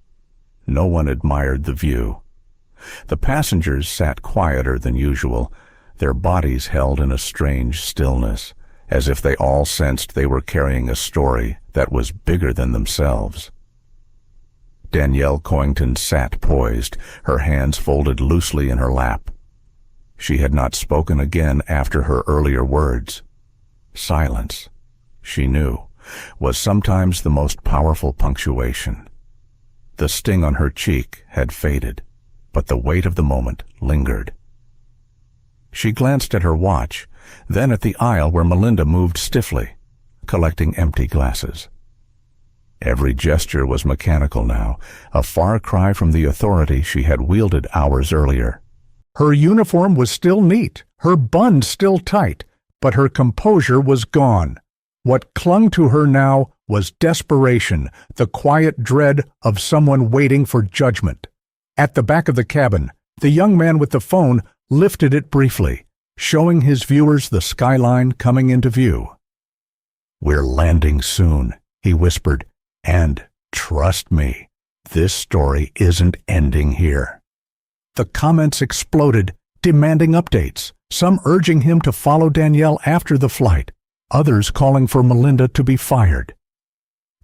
no one admired the view. The passengers sat quieter than usual, their bodies held in a strange stillness, as if they all sensed they were carrying a story that was bigger than themselves. Danielle Coington sat poised, her hands folded loosely in her lap. She had not spoken again after her earlier words. Silence, she knew, was sometimes the most powerful punctuation. The sting on her cheek had faded, but the weight of the moment lingered. She glanced at her watch, then at the aisle where Melinda moved stiffly, collecting empty glasses. Every gesture was mechanical now, a far cry from the authority she had wielded hours earlier. Her uniform was still neat, her bun still tight, but her composure was gone. What clung to her now was desperation, the quiet dread of someone waiting for judgment. At the back of the cabin, the young man with the phone lifted it briefly, showing his viewers the skyline coming into view. "We're landing soon," he whispered, "and trust me, this story isn't ending here." The comments exploded, demanding updates, some urging him to follow Danielle after the flight, others calling for Melinda to be fired.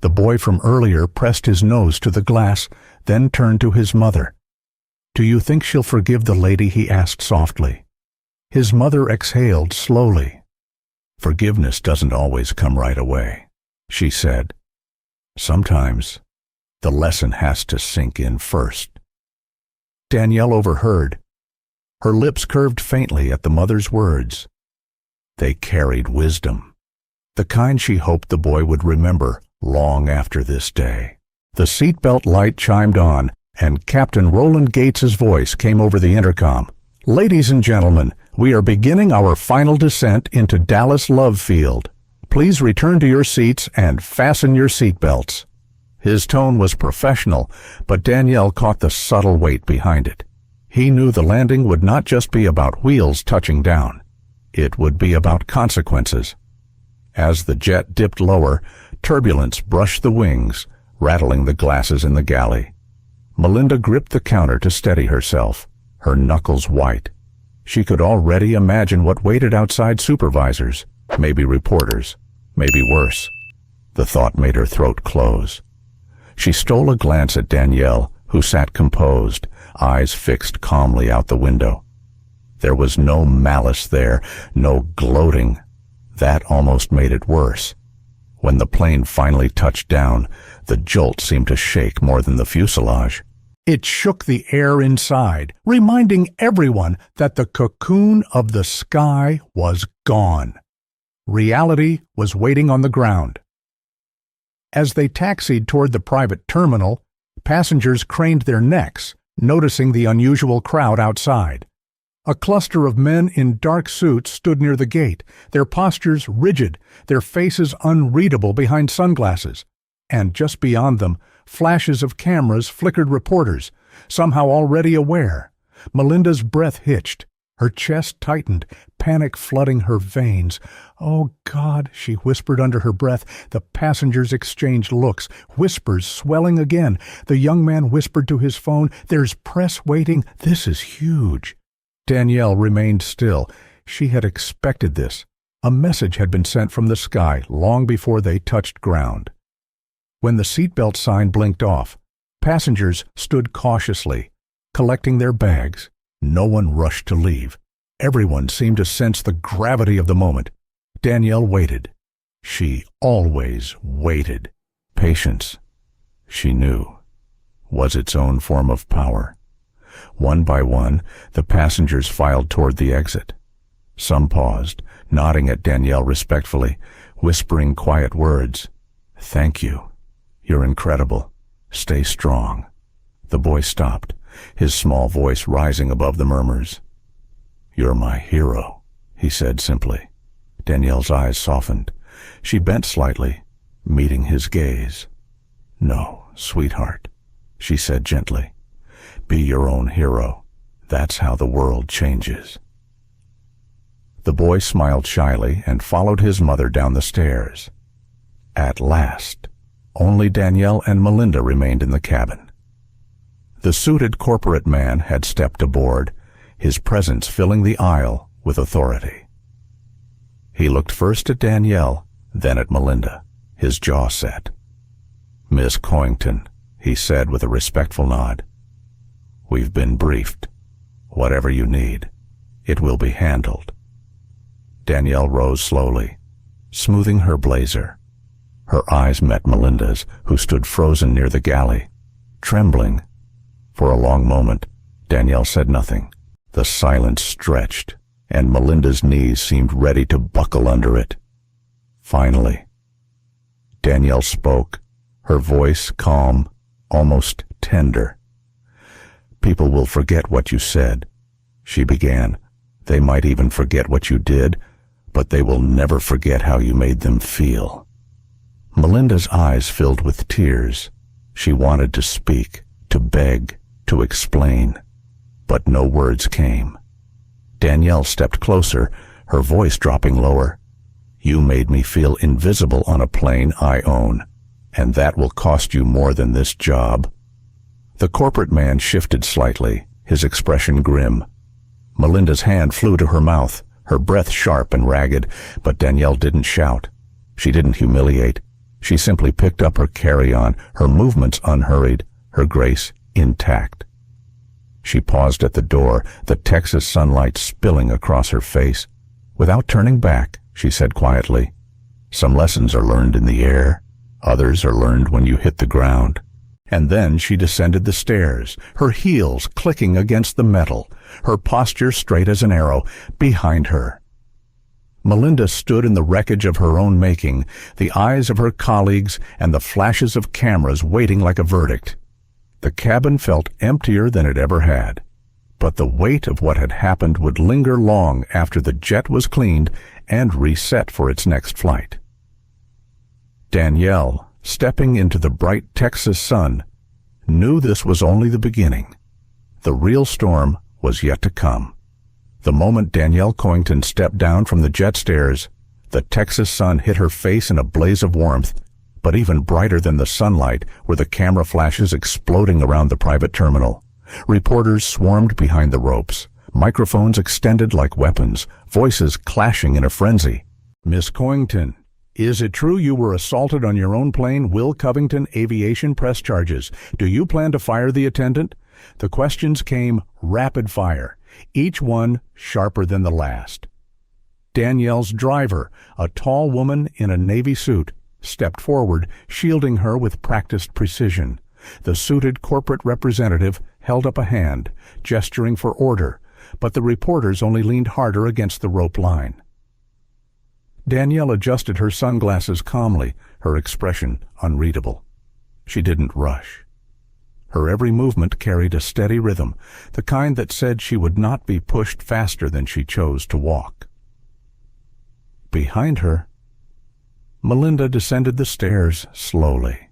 The boy from earlier pressed his nose to the glass, then turned to his mother. "Do you think she'll forgive the lady?" he asked softly. His mother exhaled slowly. "Forgiveness doesn't always come right away," she said. "Sometimes the lesson has to sink in first." Danielle overheard. Her lips curved faintly at the mother's words. They carried wisdom, the kind she hoped the boy would remember long after this day. The seatbelt light chimed on, and Captain Roland Gates's voice came over the intercom. "Ladies and gentlemen, we are beginning our final descent into Dallas Love Field. Please return to your seats and fasten your seatbelts." His tone was professional, but Danielle caught the subtle weight behind it. He knew the landing would not just be about wheels touching down. It would be about consequences. As the jet dipped lower, turbulence brushed the wings, rattling the glasses in the galley. Melinda gripped the counter to steady herself, her knuckles white. She could already imagine what waited outside supervisors, maybe reporters, maybe worse. The thought made her throat close. She stole a glance at Danielle, who sat composed, eyes fixed calmly out the window. There was no malice there, no gloating. That almost made it worse. When the plane finally touched down, the jolt seemed to shake more than the fuselage. It shook the air inside, reminding everyone that the cocoon of the sky was gone. Reality was waiting on the ground. As they taxied toward the private terminal, passengers craned their necks, noticing the unusual crowd outside. A cluster of men in dark suits stood near the gate, their postures rigid, their faces unreadable behind sunglasses. And just beyond them, flashes of cameras flickered reporters, somehow already aware. Melinda's breath hitched. Her chest tightened, panic flooding her veins. "Oh, God," she whispered under her breath. The passengers exchanged looks, whispers swelling again. The young man whispered to his phone, "There's press waiting. This is huge." Danielle remained still. She had expected this. A message had been sent from the sky long before they touched ground. When the seatbelt sign blinked off, passengers stood cautiously, collecting their bags. No one rushed to leave. Everyone seemed to sense the gravity of the moment. Danielle waited. She always waited. Patience, she knew, was its own form of power. One by one, the passengers filed toward the exit. Some paused, nodding at Danielle respectfully, whispering quiet words. "Thank you. You're incredible. Stay strong." The boy stopped, his small voice rising above the murmurs. "You're my hero," he said simply. Danielle's eyes softened. She bent slightly, meeting his gaze. "No, sweetheart," she said gently. "Be your own hero. That's how the world changes." The boy smiled shyly and followed his mother down the stairs. At last, only Danielle and Melinda remained in the cabin. The suited corporate man had stepped aboard, his presence filling the aisle with authority. He looked first at Danielle, then at Melinda, his jaw set. "Miss Coington," he said with a respectful nod. "We've been briefed. Whatever you need, it will be handled." Danielle rose slowly, smoothing her blazer. Her eyes met Melinda's, who stood frozen near the galley, trembling. For a long moment, Danielle said nothing. The silence stretched, and Melinda's knees seemed ready to buckle under it. Finally, Danielle spoke, her voice calm, almost tender. "People will forget what you said," she began. "They might even forget what you did, but they will never forget how you made them feel." Melinda's eyes filled with tears. She wanted to speak, to beg, to explain, but no words came. Danielle stepped closer, her voice dropping lower. "You made me feel invisible on a plane I own, and that will cost you more than this job." The corporate man shifted slightly, his expression grim. Melinda's hand flew to her mouth, her breath sharp and ragged, but Danielle didn't shout. She didn't humiliate. She simply picked up her carry-on, her movements unhurried, her grace intact. She paused at the door, the Texas sunlight spilling across her face. Without turning back, she said quietly, "Some lessons are learned in the air. Others are learned when you hit the ground." And then she descended the stairs, her heels clicking against the metal, her posture straight as an arrow. Behind her, Melinda stood in the wreckage of her own making, the eyes of her colleagues and the flashes of cameras waiting like a verdict. The cabin felt emptier than it ever had, but the weight of what had happened would linger long after the jet was cleaned and reset for its next flight. Danielle, stepping into the bright Texas sun, knew this was only the beginning. The real storm was yet to come. The moment Danielle Coington stepped down from the jet stairs, the Texas sun hit her face in a blaze of warmth, but even brighter than the sunlight were the camera flashes exploding around the private terminal. Reporters swarmed behind the ropes, microphones extended like weapons, voices clashing in a frenzy. "Miss Coington, is it true you were assaulted on your own plane? Will Covington Aviation press charges? Do you plan to fire the attendant?" The questions came rapid fire, each one sharper than the last. Danielle's driver, a tall woman in a navy suit, stepped forward, shielding her with practiced precision. The suited corporate representative held up a hand, gesturing for order, but the reporters only leaned harder against the rope line. Danielle adjusted her sunglasses calmly, her expression unreadable. She didn't rush. Her every movement carried a steady rhythm, the kind that said she would not be pushed faster than she chose to walk. Behind her, Melinda descended the stairs slowly.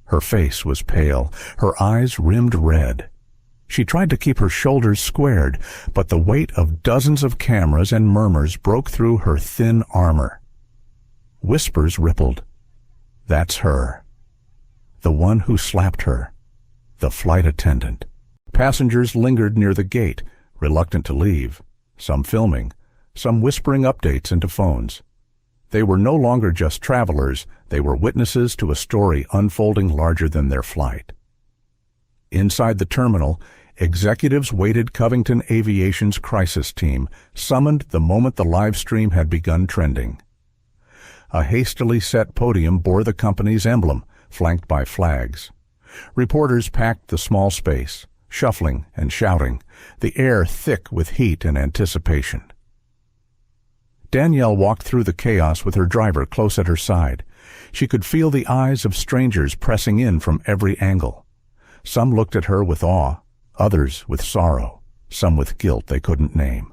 Her face was pale, her eyes rimmed red. She tried to keep her shoulders squared, but the weight of dozens of cameras and murmurs broke through her thin armor. Whispers rippled. "That's her. The one who slapped her. The flight attendant." Passengers lingered near the gate, reluctant to leave, some filming, some whispering updates into phones. They were no longer just travelers, they were witnesses to a story unfolding larger than their flight. Inside the terminal, executives waited Covington Aviation's crisis team, summoned the moment the live stream had begun trending. A hastily set podium bore the company's emblem, flanked by flags. Reporters packed the small space, shuffling and shouting, the air thick with heat and anticipation. Danielle walked through the chaos with her driver close at her side. She could feel the eyes of strangers pressing in from every angle. Some looked at her with awe, others with sorrow, some with guilt they couldn't name.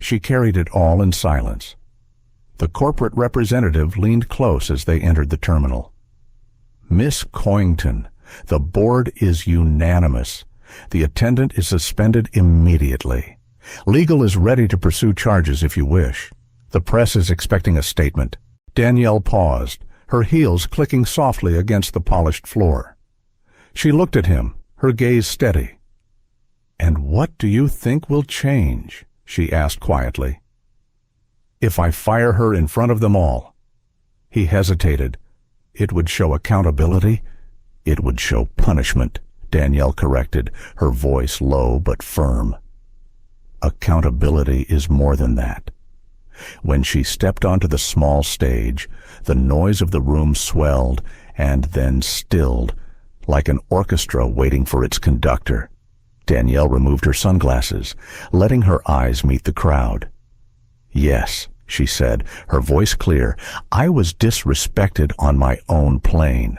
She carried it all in silence. The corporate representative leaned close as they entered the terminal. "Miss Coington, the board is unanimous. The attendant is suspended immediately. Legal is ready to pursue charges if you wish. The press is expecting a statement." Danielle paused, her heels clicking softly against the polished floor. She looked at him, her gaze steady. "And what do you think will change?" she asked quietly. "If I fire her in front of them all." He hesitated. "It would show accountability. It would show punishment," Danielle corrected, her voice low but firm. "Accountability is more than that." When she stepped onto the small stage, the noise of the room swelled and then stilled, like an orchestra waiting for its conductor. Danielle removed her sunglasses, letting her eyes meet the crowd. "Yes," she said, her voice clear, "I was disrespected on my own plane."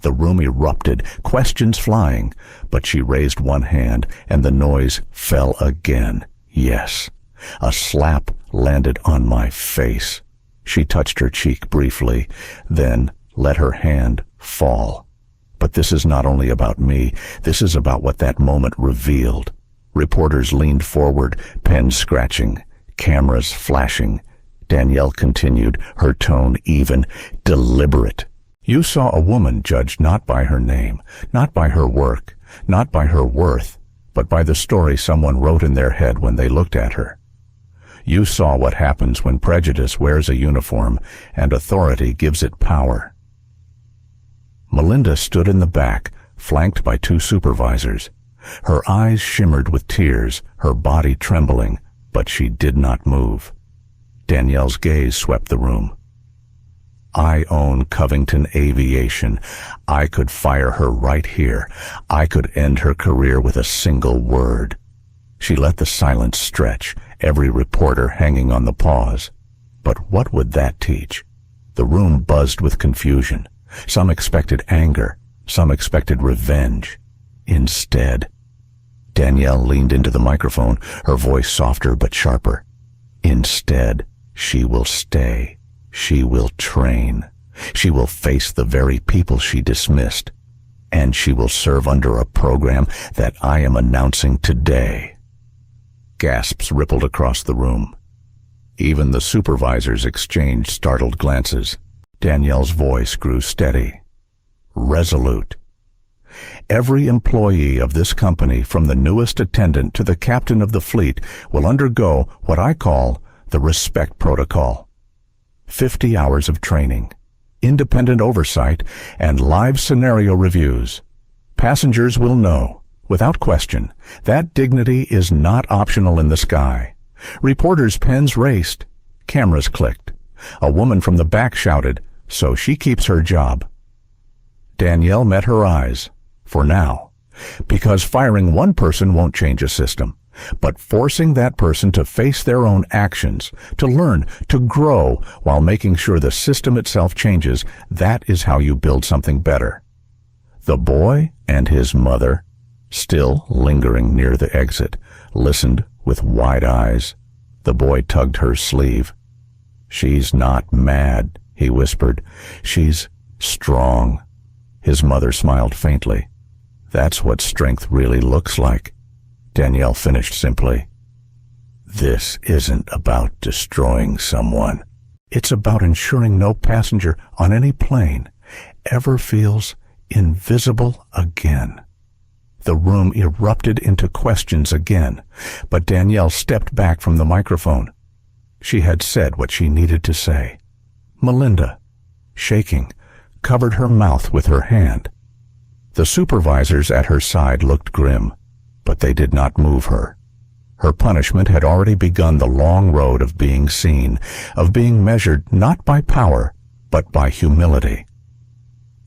The room erupted, questions flying, but she raised one hand and the noise fell again. Yes. A slap landed on my face. She touched her cheek briefly, then let her hand fall. But this is not only about me. This is about what that moment revealed. Reporters leaned forward, pens scratching, cameras flashing. Danielle continued, her tone even, deliberate. "You saw a woman judged not by her name, not by her work, not by her worth, but by the story someone wrote in their head when they looked at her. You saw what happens when prejudice wears a uniform and authority gives it power." Melinda stood in the back, flanked by two supervisors. Her eyes shimmered with tears, her body trembling, but she did not move. Danielle's gaze swept the room. "I own Covington Aviation. I could fire her right here. I could end her career with a single word." She let the silence stretch, every reporter hanging on the pause. But what would that teach? The room buzzed with confusion. Some expected anger, some expected revenge. Instead, Danielle leaned into the microphone, her voice softer but sharper. "Instead, she will stay. She will train. She will face the very people she dismissed. and she will serve under a program that I am announcing today." Gasps rippled across the room. Even the supervisors exchanged startled glances. Danielle's voice grew steady, resolute. "Every employee of this company, from the newest attendant to the captain of the fleet, will undergo what I call the respect protocol. 50 hours of training, independent oversight, and live scenario reviews. Passengers will know, without question, that dignity is not optional in the sky." Reporters' pens raced. Cameras clicked. A woman from the back shouted, "So she keeps her job." Danielle met her eyes, for now, because firing one person won't change a system, but forcing that person to face their own actions, to learn, to grow, while making sure the system itself changes, that is how you build something better. The boy and his mother, still lingering near the exit, listened with wide eyes. The boy tugged her sleeve. "She's not mad," he whispered. "She's strong." His mother smiled faintly. "That's what strength really looks like," Danielle finished simply. "This isn't about destroying someone. It's about ensuring no passenger on any plane ever feels invisible again." The room erupted into questions again, but Danielle stepped back from the microphone. She had said what she needed to say. Melinda, shaking, covered her mouth with her hand. The supervisors at her side looked grim, but they did not move her. Her punishment had already begun the long road of being seen, of being measured not by power, but by humility.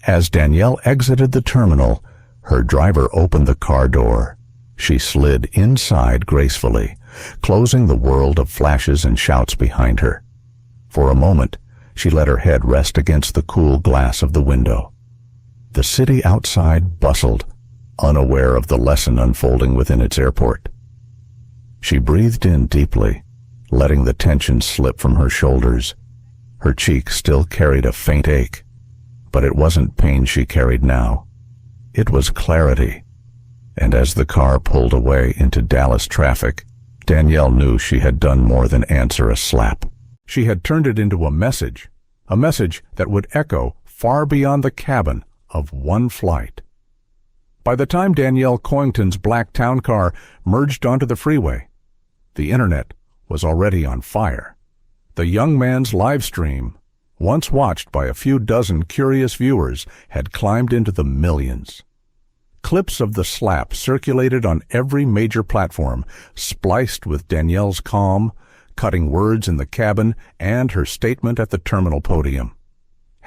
As Danielle exited the terminal, her driver opened the car door. She slid inside gracefully, closing the world of flashes and shouts behind her. For a moment, she let her head rest against the cool glass of the window. The city outside bustled, unaware of the lesson unfolding within its airport. She breathed in deeply, letting the tension slip from her shoulders. Her cheek still carried a faint ache, but it wasn't pain she carried now. It was clarity, and as the car pulled away into Dallas traffic, Danielle knew she had done more than answer a slap. She had turned it into a message that would echo far beyond the cabin of one flight. By the time Danielle Coington's black town car merged onto the freeway, the internet was already on fire. The young man's live stream, once watched by a few dozen curious viewers, had climbed into the millions. Clips of the slap circulated on every major platform, spliced with Danielle's calm, cutting words in the cabin, and her statement at the terminal podium.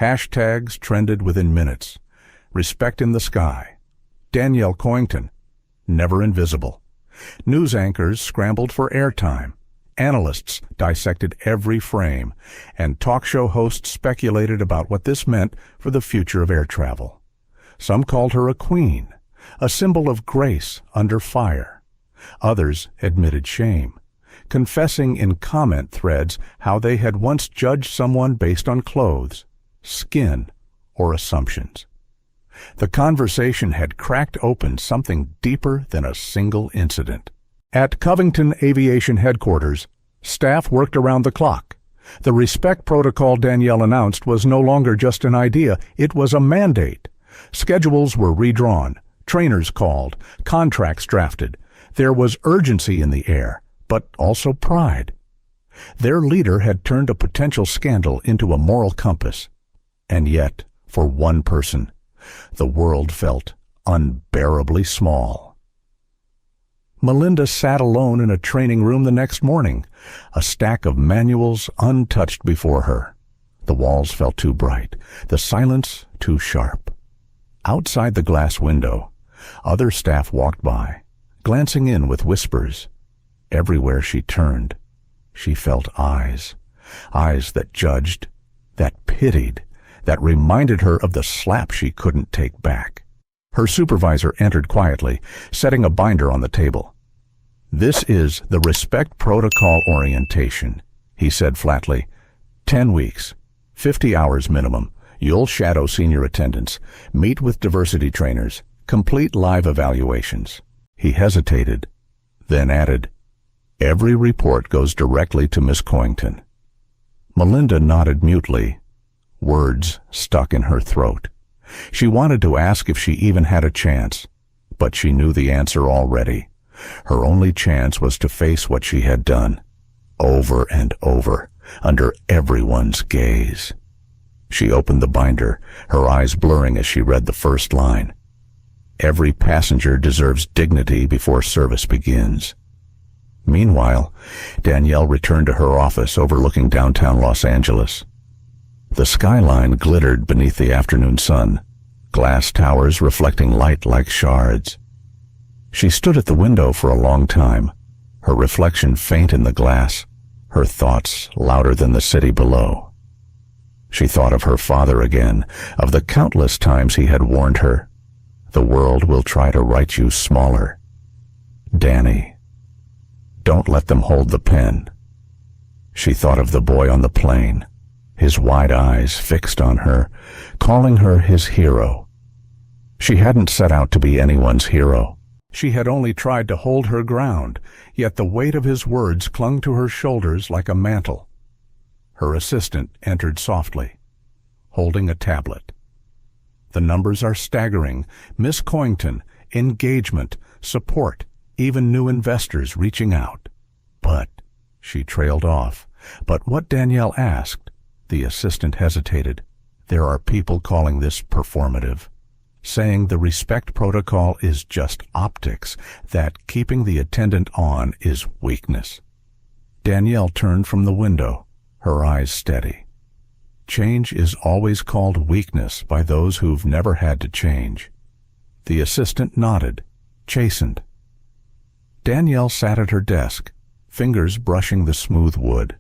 Hashtags trended within minutes. Respect in the sky. Danielle Coington, never invisible. News anchors scrambled for airtime. Analysts dissected every frame, and talk show hosts speculated about what this meant for the future of air travel. Some called her a queen, a symbol of grace under fire. Others admitted shame, confessing in comment threads how they had once judged someone based on clothes, skin, or assumptions. The conversation had cracked open something deeper than a single incident. At Covington Aviation Headquarters, staff worked around the clock. The respect protocol Danielle announced was no longer just an idea, it was a mandate. Schedules were redrawn, trainers called, contracts drafted. There was urgency in the air, but also pride. Their leader had turned a potential scandal into a moral compass. And yet, for one person, the world felt unbearably small. Melinda sat alone in a training room the next morning, a stack of manuals untouched before her. The walls felt too bright, the silence too sharp. Outside the glass window, other staff walked by, glancing in with whispers. Everywhere she turned, she felt eyes that judged, that pitied, that reminded her of the slap she couldn't take back. Her supervisor entered quietly, setting a binder on the table. "This is the Respect Protocol Orientation," he said flatly. 10 weeks, 50 hours minimum. You'll shadow senior attendants, meet with diversity trainers, complete live evaluations. He hesitated, then added, "Every report goes directly to Miss Coington." Melinda nodded mutely, words stuck in her throat. She wanted to ask if she even had a chance, but she knew the answer already. Her only chance was to face what she had done, over and over, under everyone's gaze. She opened the binder, her eyes blurring as she read the first line. "Every passenger deserves dignity before service begins." Meanwhile, Danielle returned to her office overlooking downtown Los Angeles. The skyline glittered beneath the afternoon sun, glass towers reflecting light like shards. She stood at the window for a long time, her reflection faint in the glass, her thoughts louder than the city below. She thought of her father again, of the countless times he had warned her, "The world will try to write you smaller. Danny, don't let them hold the pen." She thought of the boy on the plane, his wide eyes fixed on her, calling her his hero. She hadn't set out to be anyone's hero. She had only tried to hold her ground, yet the weight of his words clung to her shoulders like a mantle. Her assistant entered softly, holding a tablet. "The numbers are staggering. Miss Coington, engagement, support, even new investors reaching out." "But," she trailed off. "But what?" Danielle asked. The assistant hesitated. "There are people calling this performative, saying the respect protocol is just optics, that keeping the attendant on is weakness." Danielle turned from the window, her eyes steady. Change is always called weakness by those who've never had to change. The assistant nodded, chastened. Danielle sat at her desk, fingers brushing the smooth wood.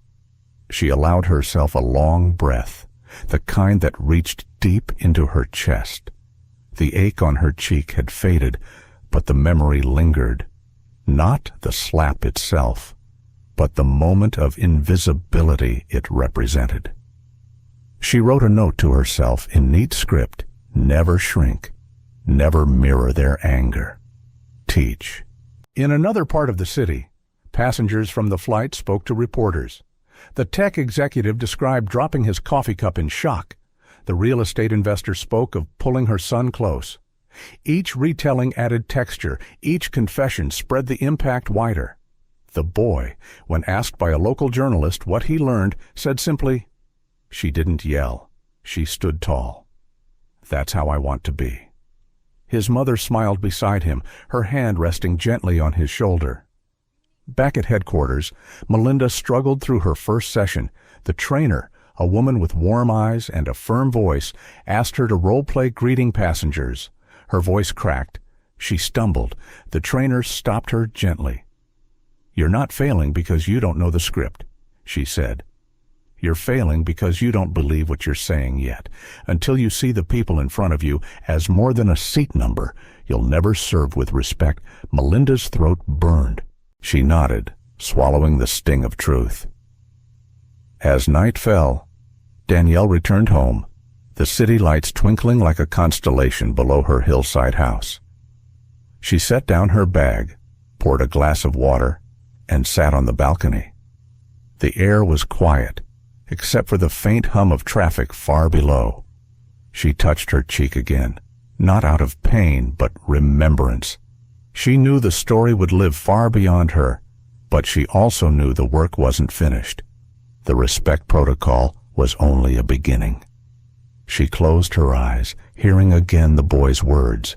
She allowed herself a long breath, the kind that reached deep into her chest. The ache on her cheek had faded, but the memory lingered. Not the slap itself, but the moment of invisibility it represented. She wrote a note to herself in neat script: never shrink, never mirror their anger. Teach. In another part of the city, passengers from the flight spoke to reporters. The tech executive described dropping his coffee cup in shock. The real estate investor spoke of pulling her son close. Each retelling added texture, each confession spread the impact wider. The boy, when asked by a local journalist what he learned, said simply, "She didn't yell. She stood tall. That's how I want to be." His mother smiled beside him, her hand resting gently on his shoulder. Back at headquarters, Melinda struggled through her first session. The trainer, a woman with warm eyes and a firm voice, asked her to role-play greeting passengers. Her voice cracked. She stumbled. The trainer stopped her gently. "You're not failing because you don't know the script," she said. "You're failing because you don't believe what you're saying yet. Until you see the people in front of you as more than a seat number, you'll never serve with respect." Melinda's throat burned. She nodded, swallowing the sting of truth. As night fell, Danielle returned home, the city lights twinkling like a constellation below her hillside house. She set down her bag, poured a glass of water, and sat on the balcony. The air was quiet, except for the faint hum of traffic far below. She touched her cheek again, not out of pain, but remembrance. She knew the story would live far beyond her, but she also knew the work wasn't finished. The respect protocol was only a beginning. She closed her eyes, hearing again the boy's words.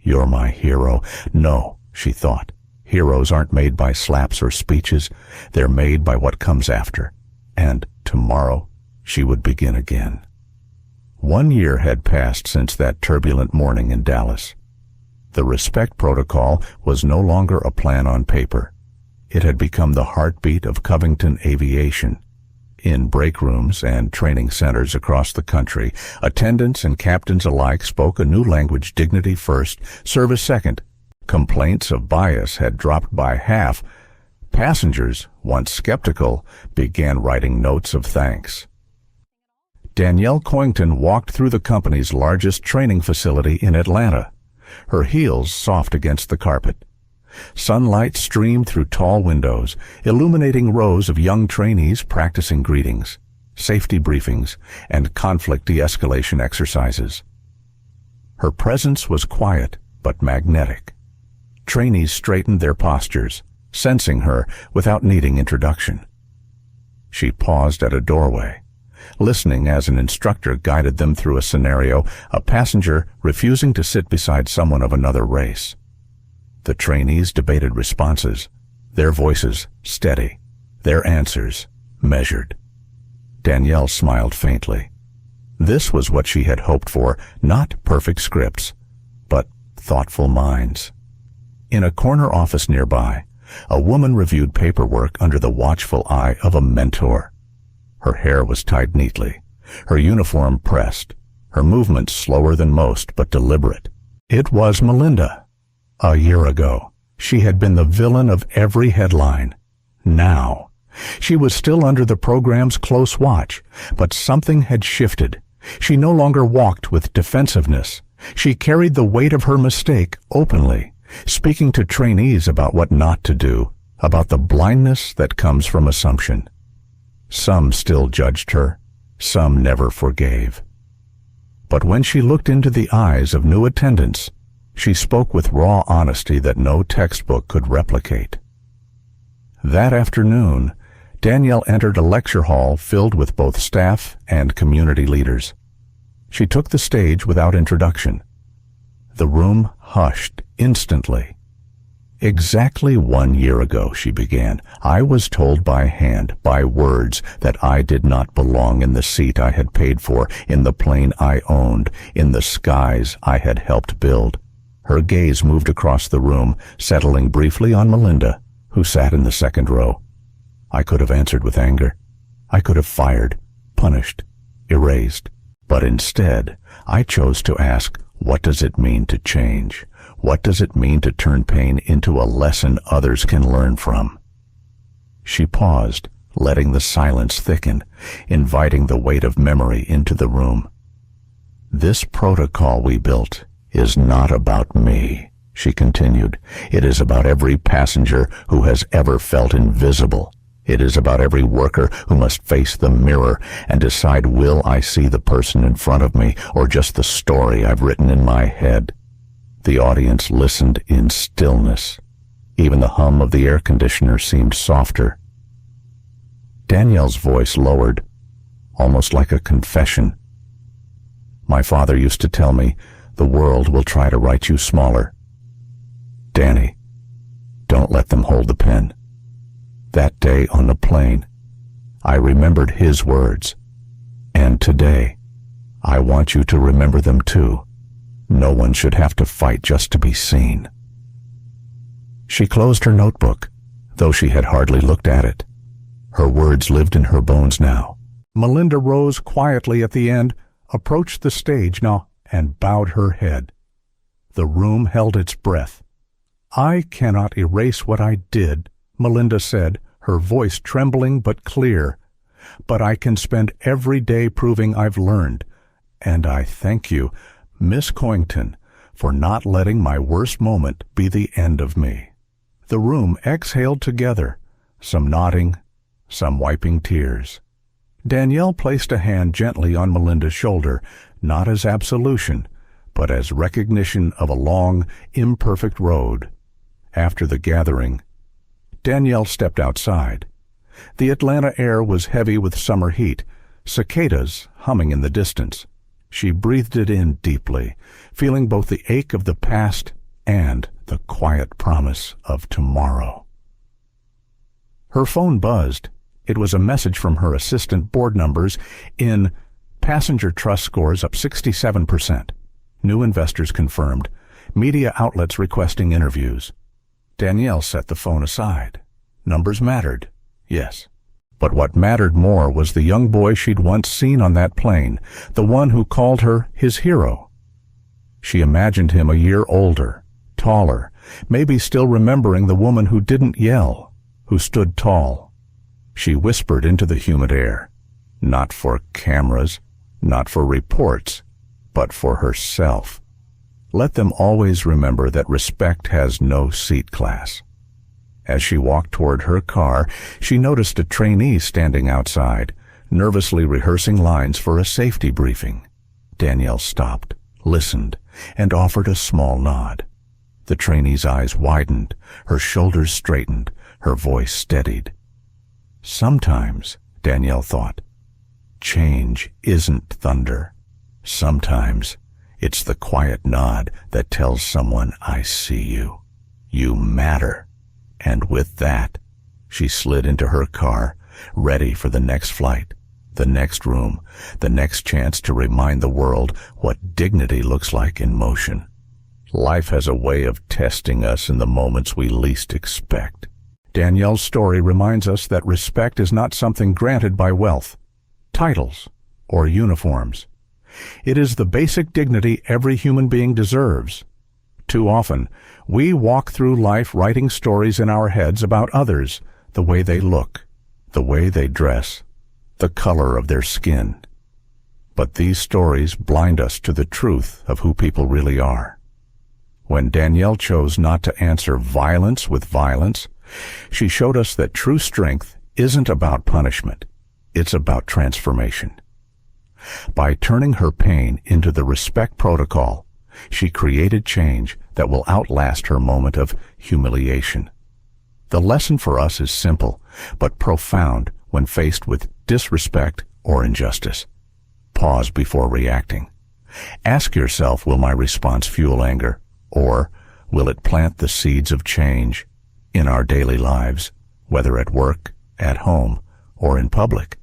"You're my hero." No, she thought. Heroes aren't made by slaps or speeches. They're made by what comes after. And tomorrow, she would begin again. 1 year had passed since that turbulent morning in Dallas. The respect protocol was no longer a plan on paper. It had become the heartbeat of Covington aviation. In break rooms and training centers across the country, attendants and captains alike spoke a new language: dignity first, service second. Complaints of bias had dropped by half. Passengers, once skeptical, began writing notes of thanks. Danielle Coington walked through the company's largest training facility in Atlanta, her heels soft against the carpet. Sunlight streamed through tall windows, illuminating rows of young trainees practicing greetings, safety briefings, and conflict de-escalation exercises. Her presence was quiet but magnetic. Trainees straightened their postures, sensing her without needing introduction. She paused at a doorway, listening as an instructor guided them through a scenario, a passenger refusing to sit beside someone of another race. The trainees debated responses, their voices steady, their answers measured. Danielle smiled faintly. This was what she had hoped for, not perfect scripts, but thoughtful minds. In a corner office nearby, a woman reviewed paperwork under the watchful eye of a mentor. Her hair was tied neatly, her uniform pressed, her movements slower than most but deliberate. It was Melinda. A year ago, she had been the villain of every headline. Now, she was still under the program's close watch, but something had shifted. She no longer walked with defensiveness. She carried the weight of her mistake openly, speaking to trainees about what not to do, about the blindness that comes from assumption. Some still judged her, some never forgave. But when she looked into the eyes of new attendants, she spoke with raw honesty that no textbook could replicate. That afternoon, Danielle entered a lecture hall filled with both staff and community leaders. She took the stage without introduction. The room hushed instantly. Exactly 1 year ago, she began, I was told by hand, by words, that I did not belong in the seat I had paid for, in the plane I owned, in the skies I had helped build. Her gaze moved across the room, settling briefly on Melinda, who sat in the second row. I could have answered with anger. I could have fired, punished, erased. But instead, I chose to ask, what does it mean to change? What does it mean to turn pain into a lesson others can learn from? She paused, letting the silence thicken, inviting the weight of memory into the room. This protocol we built is not about me, she continued. It is about every passenger who has ever felt invisible. It is about every worker who must face the mirror and decide, will I see the person in front of me or just the story I've written in my head? The audience listened in stillness. Even the hum of the air conditioner seemed softer. Danielle's voice lowered, almost like a confession. My father used to tell me, the world will try to write you smaller. Danny, don't let them hold the pen. That day on the plane, I remembered his words. And today, I want you to remember them too. No one should have to fight just to be seen. She closed her notebook, though she had hardly looked at it. Her words lived in her bones now. Melinda rose quietly at the end, approached the stage now, and bowed her head. The room held its breath. I cannot erase what I did, Melinda said, her voice trembling but clear. But I can spend every day proving I've learned. And I thank you, Miss Coington, for not letting my worst moment be the end of me. The room exhaled together, some nodding, some wiping tears. Danielle placed a hand gently on Melinda's shoulder, not as absolution, but as recognition of a long, imperfect road. After the gathering, Danielle stepped outside. The Atlanta air was heavy with summer heat, cicadas humming in the distance. She breathed it in deeply, feeling both the ache of the past and the quiet promise of tomorrow. Her phone buzzed. It was a message from her assistant board numbers in passenger trust scores up 67%. New investors confirmed. Media outlets requesting interviews. Danielle set the phone aside. Numbers mattered, yes. But what mattered more was the young boy she'd once seen on that plane, the one who called her his hero. She imagined him a year older, taller, maybe still remembering the woman who didn't yell, who stood tall. She whispered into the humid air, not for cameras, not for reports, but for herself. Let them always remember that respect has no seat class. As she walked toward her car, she noticed a trainee standing outside, nervously rehearsing lines for a safety briefing. Danielle stopped, listened, and offered a small nod. The trainee's eyes widened, her shoulders straightened, her voice steadied. Sometimes, Danielle thought, change isn't thunder. Sometimes it's the quiet nod that tells someone, I see you. You matter. And with that, she slid into her car, ready for the next flight, the next room, the next chance to remind the world what dignity looks like in motion. Life has a way of testing us in the moments we least expect. Danielle's story reminds us that respect is not something granted by wealth, titles, or uniforms. It is the basic dignity every human being deserves. Too often, we walk through life writing stories in our heads about others, the way they look, the way they dress, the color of their skin. But these stories blind us to the truth of who people really are. When Danielle chose not to answer violence with violence, she showed us that true strength isn't about punishment. It's about transformation. By turning her pain into the respect protocol, she created change that will outlast her moment of humiliation. The lesson for us is simple, but profound when faced with disrespect or injustice. Pause before reacting. Ask yourself, will my response fuel anger, or will it plant the seeds of change in our daily lives, whether at work, at home, or in public?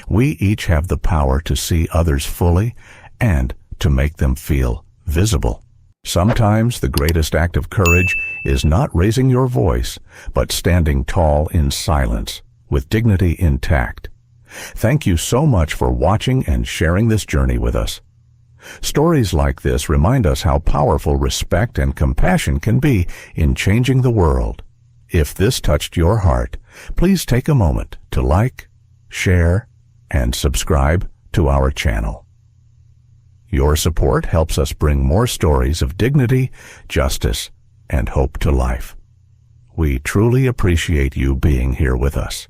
We each have the power to see others fully and to make them feel visible. Sometimes the greatest act of courage is not raising your voice, but standing tall in silence, with dignity intact. Thank you so much for watching and sharing this journey with us. Stories like this remind us how powerful respect and compassion can be in changing the world. If this touched your heart, please take a moment to like, share, and subscribe to our channel. Your support helps us bring more stories of dignity, justice, and hope to life. We truly appreciate you being here with us.